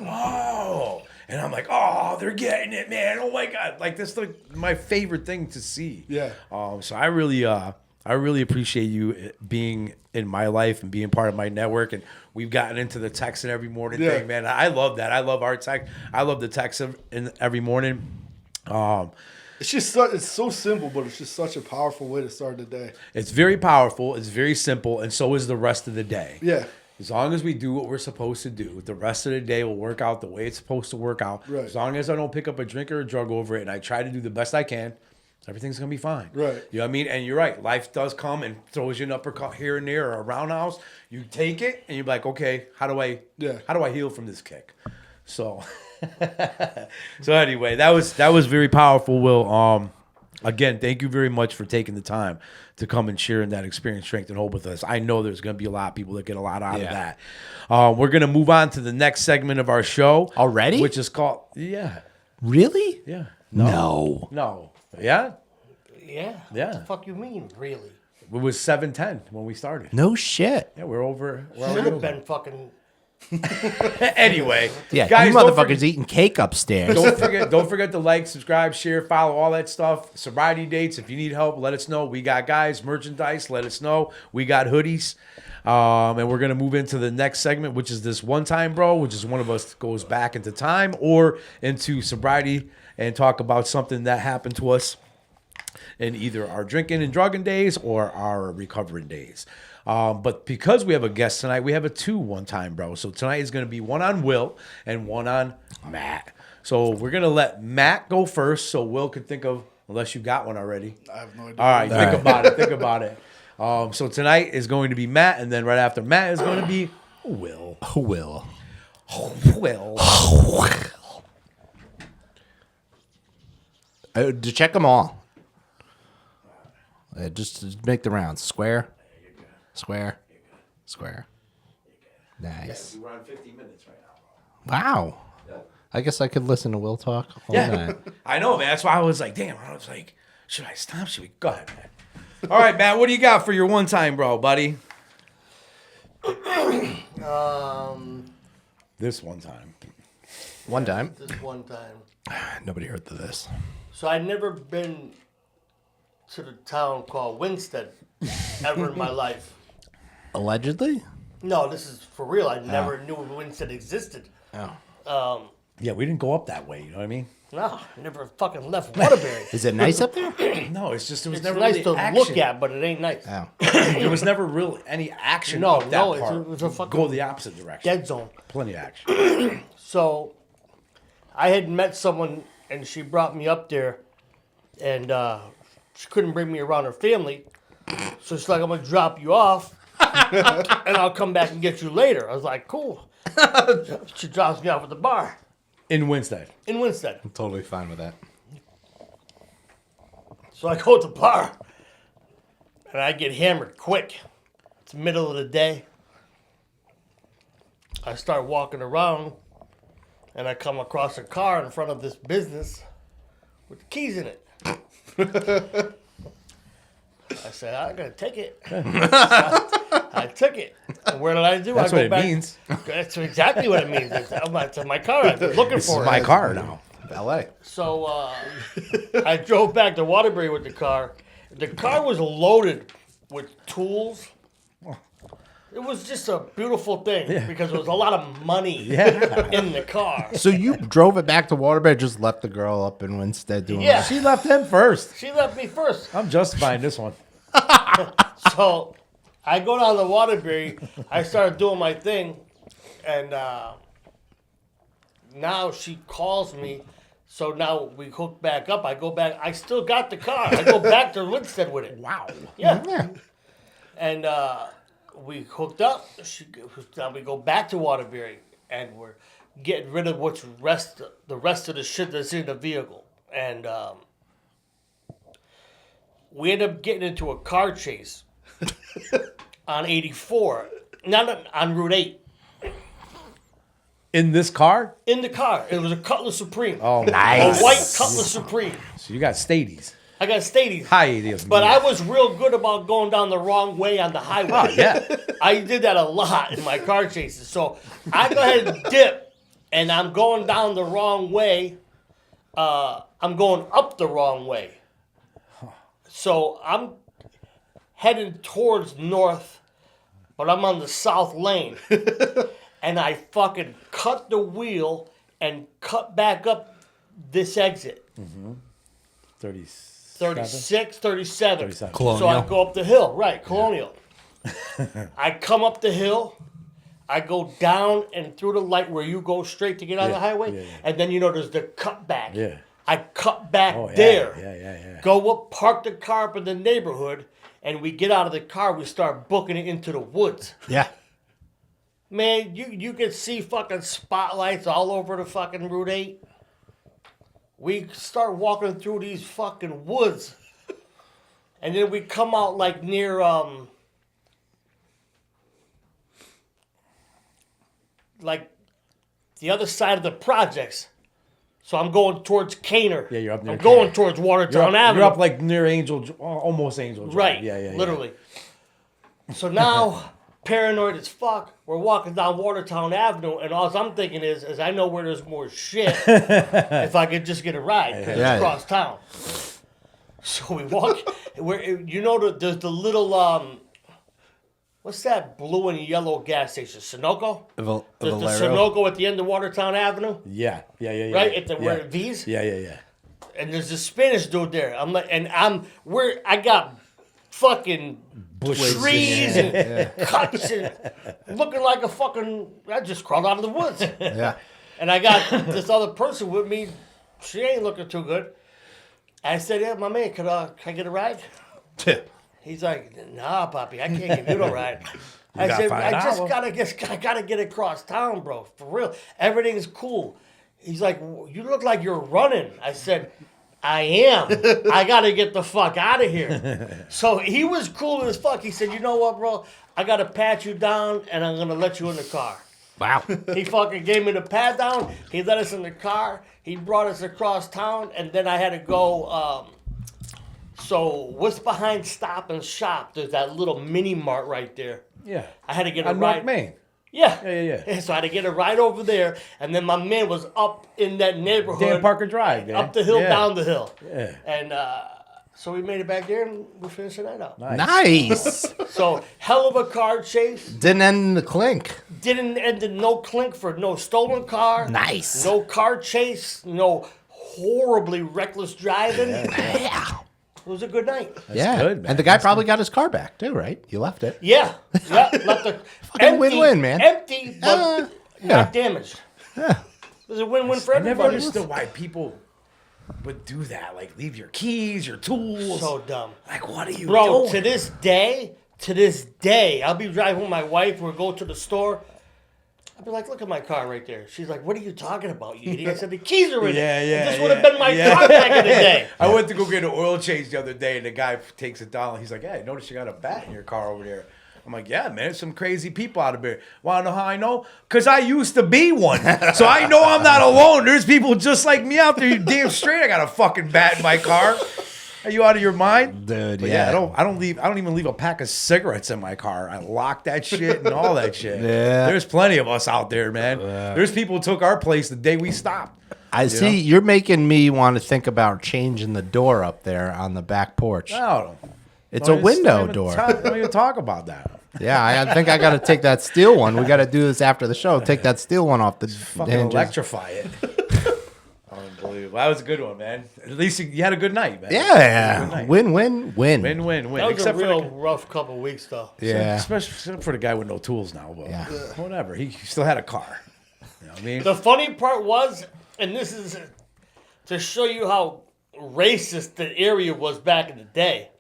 and I'm like, oh, they're getting it, man. Oh my God. Like this is like my favorite thing to see.
Yeah.
So I really appreciate you being in my life and being part of my network. And we've gotten into the texting every morning thing, man. I love that. I love our text. I love the text every morning.
It's just it's so simple, but it's just such a powerful way to start the day.
It's very powerful. It's very simple. And so is the rest of the day.
Yeah.
As long as we do what we're supposed to do, the rest of the day will work out the way it's supposed to work out.
Right.
As long as I don't pick up a drink or a drug over it and I try to do the best I can, everything's going to be fine.
Right.
You know what I mean? And you're right. Life does come and throws you an uppercut here and there or a roundhouse. You take it and you're like, okay, how do I heal from this kick? So, so anyway, that was very powerful, Will. Again, thank you very much for taking the time to come and sharing that experience, strength, and hope with us. I know there's going to be a lot of people that get a lot out of that. We're going to move on to the next segment of our show.
Already?
Which is called,
Really?
yeah.
No.
Yeah?
Yeah.
Yeah.
What the fuck you mean, really?
It was 7:10 when we started.
No shit.
Yeah, we're over. We're
Should
already
have
over.
been fucking.
Anyway,
Yeah,
guys,
you
don't
motherfuckers eating cake upstairs.
don't forget to like, subscribe, share, follow, all that stuff. Sobriety dates. If you need help, let us know. We got guys, merchandise. Let us know. We got hoodies. And we're gonna move into the next segment, which is this one time, bro, which is one of us goes back into time or into sobriety and talk about something that happened to us in either our drinking and drugging days or our recovering days. But because we have a guest tonight, we have a 2 one time, bro. So tonight is going to be one on Will and one on Matt. So we're gonna let Matt go first, so Will could think of, unless you got one already.
I have no idea.
All right, think about it. Think about it. So tonight is going to be Matt, and then right after Matt is going to be Will.
Will.
Will.
To check them all. Just make the rounds. Square. Square. Square. Nice.
We're on 50 minutes right now,
Wow. I guess I could listen to Will talk all night.
I know, man. That's why I was like, damn. I was like, should I stop? Should we? Go ahead, man. All right, Matt. What do you got for your one time, bro, buddy? This one time.
One time.
This one time.
Nobody heard of this.
So I'd never been to the town called Winstead ever in my life.
Allegedly?
No, this is for real. I never knew Winstead existed.
Oh.
Yeah, we didn't go up that way. You know what I mean?
No, I never fucking left Waterbury.
Is it nice up there?
No, it's just it was
It's
never
nice
really
to
action.
look at, but it ain't nice.
Oh.
There was never really any action.
No,
up that
no,
part.
it was a fucking
go the opposite direction.
dead zone.
Plenty of action.
So I had met someone, and she brought me up there, and she couldn't bring me around her family. So she's like, I'm going to drop you off, and I'll come back and get you later. I was like, cool. She drops me off at the bar
In Winstead.
in Winstead.
I'm totally fine with that.
So I go to the bar, and I get hammered quick. It's the middle of the day. I start walking around, and I come across a car in front of this business with the keys in it. I said, I'm going to take it. I took it. And where did I do?
That's
I
what
go
it
back.
means.
That's exactly what it means. It's my car. I've been looking
This
for
is
it.
my car now.
Ballet.
So I drove back to Waterbury with the car. The car was loaded with tools. It was just a beautiful thing because there was a lot of money in the car.
So you drove it back to Waterbury, just left the girl up in Winstead doing
Yeah.
that?
She left him first.
She left me first.
I'm justifying this one.
So I go down to Waterbury. I started doing my thing. And now she calls me. So now we hook back up. I go back. I still got the car. I go back to Winstead with it.
Wow.
Yeah. And we hooked up. Now we go back to Waterbury, and we're getting rid of the rest of the shit that's in the vehicle. And we end up getting into a car chase on 84, not on Route 8.
In this car?
In the car, it was a Cutlass Supreme.
Oh,
A
nice.
white Cutlass Supreme.
So you got Stadies.
I got Stadies.
Hi, idiots.
But I was real good about going down the wrong way on the highway.
Oh, yeah.
I did that a lot in my car chases. So I go ahead and dip, and I'm going down the wrong way. I'm going up the wrong way. So I'm heading towards north, but I'm on the south lane. And I fucking cut the wheel and cut back up this exit. 36, 37.
37.
So I
Colonial.
go up the hill. Right, Colonial. I come up the hill. I go down and through the light where you go straight to get on the highway.
yeah.
And then, there's the cut back.
Yeah.
I cut back
Oh, yeah.
there.
Yeah.
Go up, park the car up in the neighborhood. And we get out of the car. We start booking it into the woods.
Yeah.
Man, you can see fucking spotlights all over the fucking Route 8. We start walking through these fucking woods. And then we come out like near like the other side of the projects. So I'm going towards Caner.
Yeah, you're up near
I'm going
Caner.
towards Watertown Avenue.
You're up like near almost Angel Drive.
Right.
Yeah.
Literally. So now, paranoid as fuck, we're walking down Watertown Avenue, and all I'm thinking is I know where there's more shit if I could just get a ride, because
Yeah.
it's across town. So we walk, there's the little, what's that blue and yellow gas station? Sunoco? There's the Sunoco at the end of Watertown Avenue,
Yeah.
right? At the where it V's?
Yeah.
And there's this Spanish dude there. I got fucking trees and cuts and looking like a fucking. I just crawled out of the woods.
Yeah.
And I got this other person with me. She ain't looking too good. I said, yeah, my man, can I get a ride? He's like, nah, Poppy, I can't give you no ride. I said, I gotta get across town, bro, for real. Everything's cool. He's like, you look like you're running. I said, I am. I gotta get the fuck out of here. So he was cool as fuck. He said, you know what, bro? I gotta pat you down and I'm gonna let you in the car.
Wow.
He fucking gave me the pat down. He let us in the car. He brought us across town, and then I had to go. So what's behind Stop and Shop? There's that little mini mart right there.
Yeah.
I had to get a
On
ride.
North Main.
Yeah.
Yeah.
So I had to get a ride over there, and then my man was up in that neighborhood.
Dan Parker Drive, man.
Up the hill, down the hill.
Yeah.
And so we made it back there, and we finished the night out.
Nice.
So hell of a car chase.
Didn't end in the clink.
Didn't end in no clink for no stolen car.
Nice.
No car chase. No horribly reckless driving.
Yeah.
It was a good night.
Yeah.
good, man.
And the guy probably got his car back too, right? You left it.
Yeah. Left the
Fucking win-win, man.
Empty, but not damaged.
Yeah.
It was a win-win for
I never
everybody.
understood why people would do that. Like, leave your keys, your tools.
So dumb.
Like, what are you
Bro,
doing?
to this day, I'll be driving with my wife. We'll go to the store. I'll be like, look at my car right there. She's like, what are you talking about, you idiot? I said, the keys are in it.
Yeah.
This would have been my car back in the day.
I went to go get an oil change the other day, and the guy takes it down. He's like, "Yeah, I noticed you got a bat in your car over there." I'm like, "Yeah, man, there's some crazy people out of here." Want to know how I know? Because I used to be one. So I know I'm not alone. There's people just like me out there. You damn straight I got a fucking bat in my car. Are you out of your mind?
Dude,
But
yeah.
I don't even leave a pack of cigarettes in my car. I lock that shit and all that shit.
Yeah.
There's plenty of us out there, man. There's people who took our place the day we stopped.
I see you're making me want to think about changing the door up there on the back porch.
No.
It's a window door.
Don't even talk about that.
Yeah, I think I got to take that steel one. We got to do this after the show. Take that steel one off the
Fucking
hinges.
electrify it. Unbelievable. That was a good one, man. At least you had a good night, man.
Yeah, win.
Win.
That was
Except
a real
for
rough couple weeks, though.
Yeah,
especially for the guy with no tools now. But
Yeah.
whatever. He still had a car. You know what I mean?
The funny part was, and this is to show you how racist the area was back in the day,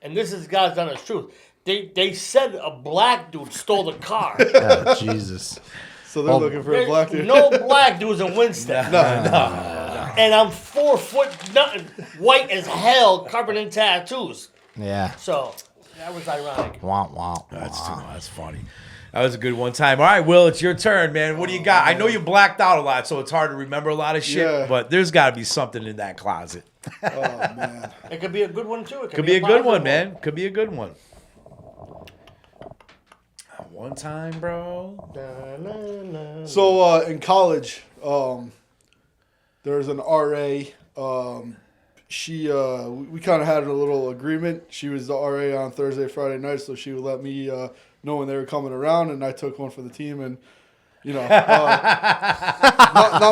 and this is God's honest truth. They said a black dude stole the car.
oh, Jesus.
So they're looking for a
There's
black dude.
no black dudes in Winston.
No.
And I'm 4 foot nothing, white as hell, covered in tattoos.
Yeah.
So that was ironic.
Womp womp.
That's funny. That was a good one time. All right, Will, it's your turn, man. What do you got? I know you blacked out a lot, so it's hard to remember a lot of shit,
Yeah.
but there's got to be something in that closet.
Oh man.
It could be a good one too. It
Could be a good one,
positive
man. Could be a good one. One time, bro.
Na, na, na.
So in college, there's an RA. She we kind of had a little agreement. She was the RA on Thursday, Friday night, so she would let me know when they were coming around, and I took one for the team. And not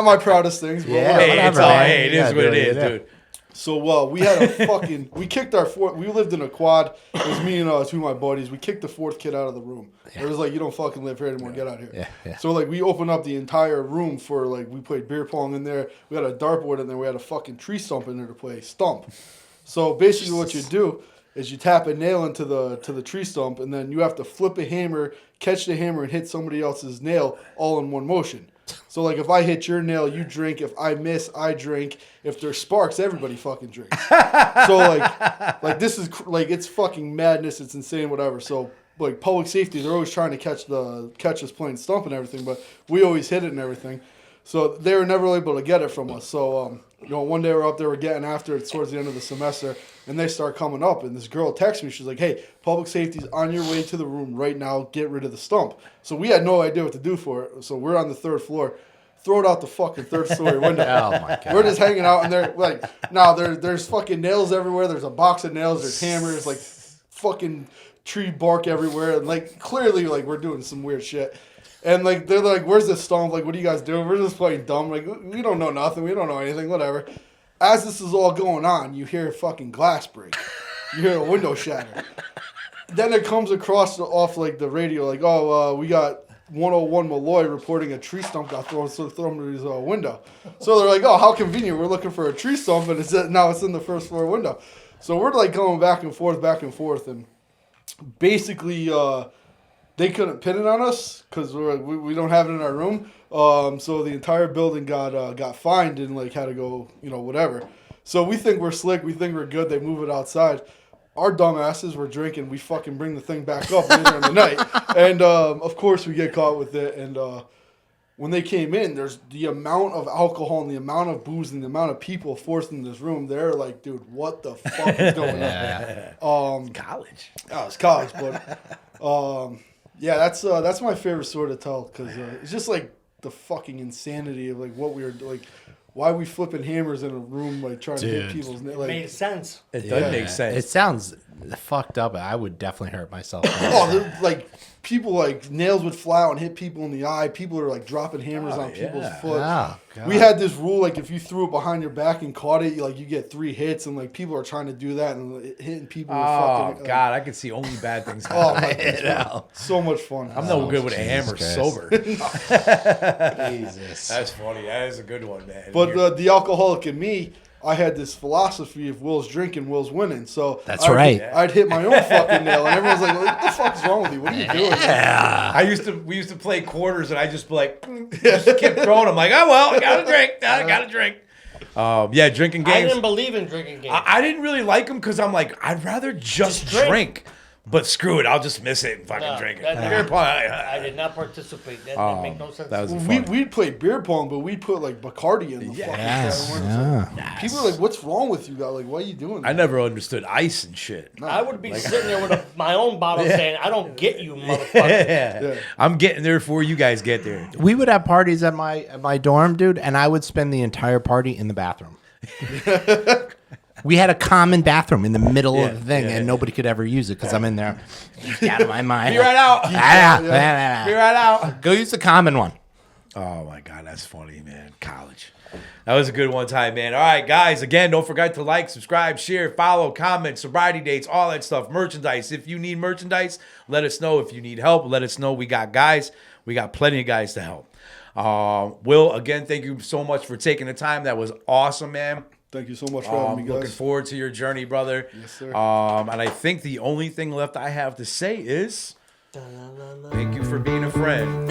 my proudest things, but
Yeah,
whatever.
Hey, it's
whatever,
all,
man.
hey, it
You
is
gotta
what
do
it
what you
is,
do.
dude.
So we had we kicked our fourth. We lived in a quad. It was me and two of my buddies. We kicked the fourth kid out of the room. It was like, you don't fucking live here anymore. Get out of here.
Yeah.
So like we opened up the entire room for like we played beer pong in there. We had a dartboard in there. We had a fucking tree stump in there to play stump. So basically, what you do is you tap a nail into the tree stump, and then you have to flip a hammer, catch the hammer, and hit somebody else's nail all in one motion. So like if I hit your nail, you drink. If I miss, I drink. If there's sparks, everybody fucking drinks. So like this is like it's fucking madness. It's insane, whatever. So like public safety, they're always trying to catch us playing stump and everything, but we always hit it and everything. So they were never able to get it from us. So one day we're up there, we're getting after it towards the end of the semester, and they start coming up, and this girl texts me. She's like, "Hey, public safety's on your way to the room right now. Get rid of the stump." So we had no idea what to do for it. So we're on the third floor. Throw it out the fucking third story window.
Oh my god.
We're just hanging out, and they're like, there's fucking nails everywhere. There's a box of nails. There's hammers, like fucking tree bark everywhere, and like clearly like we're doing some weird shit. And like they're like, "Where's the stump? Like, what are you guys doing? We're just playing dumb. Like, we don't know nothing. We don't know anything. Whatever." As this is all going on, you hear fucking glass break. You hear a window shatter. Then it comes across off like the radio, like, "Oh, we got 101 Malloy reporting a tree stump got thrown through his window. So they're like, oh, how convenient. We're looking for a tree stump, and now it's in the first floor window. So we're like going back and forth, and basically they couldn't pin it on us because we don't have it in our room. So the entire building got fined and like had to go, whatever. So we think we're slick. We think we're good. They move it outside. Our dumbasses were drinking. We fucking bring the thing back up later in the night. And, of course, we get caught with it. And when they came in, there's the amount of alcohol and the amount of booze and the amount of people forced in this room. They're like, dude, what the fuck is going on?
College.
Oh, it's college. But, yeah, that's my favorite story to tell because it's just like the fucking insanity of like what we were like. Why are we flipping hammers in a room like trying to hit people's like?
Made sense.
It does make sense.
It sounds fucked up. I would definitely hurt myself.
Like people like nails would fly out and hit people in the eye. People are like dropping hammers on people's foot.
Oh, God.
We had this rule like if you threw it behind your back and caught it, you get 3 hits, and like people are trying to do that and hitting people.
Oh
with
God, I could see only bad things
Oh
happen.
my God, so much fun.
I'm no good with a hammer.
Christ.
Sober.
Jesus.
That's funny. That is a good one, man.
But the alcoholic in me, I had this philosophy of Will's drinking, Will's winning. So
That's right.
I'd hit my own fucking nail, and everyone's like, "What the fuck's wrong with you? What are you doing?"
We used to play quarters, and I just be like, just kept throwing. I'm like, oh well, I gotta drink. I gotta drink. Yeah, drinking
I
games.
didn't believe in drinking games.
I didn't really like them because I'm like, I'd rather just drink. But screw it, I'll just miss it and fucking drink it. Beer pong,
I did not participate. That didn't make no sense.
that was
We'd play beer pong, but we'd put like Bacardi in the fucking thing. People are like, "What's wrong with you guys? Like, why are you doing that?"
I never understood ice and shit.
I would be sitting there with my own bottle saying, I don't get you, motherfucker.
Yeah. I'm getting there before you guys get there.
We would have parties at my dorm, dude, and I would spend the entire party in the bathroom. We had a common bathroom in the middle of the thing, and nobody could ever use it because I'm in there. Out of my mind.
Be right out. Be right out.
Go use the common one.
Oh my God, that's funny, man. College. That was a good one time, man. All right, guys. Again, don't forget to like, subscribe, share, follow, comment, sobriety dates, all that stuff. Merchandise. If you need merchandise, let us know. If you need help, let us know. We got guys. We got plenty of guys to help. Will, again, thank you so much for taking the time. That was awesome, man.
Thank you so much for having me, guys.
Looking forward to your journey, brother.
Yes, sir.
And I think the only thing left I have to say is thank you for being a friend.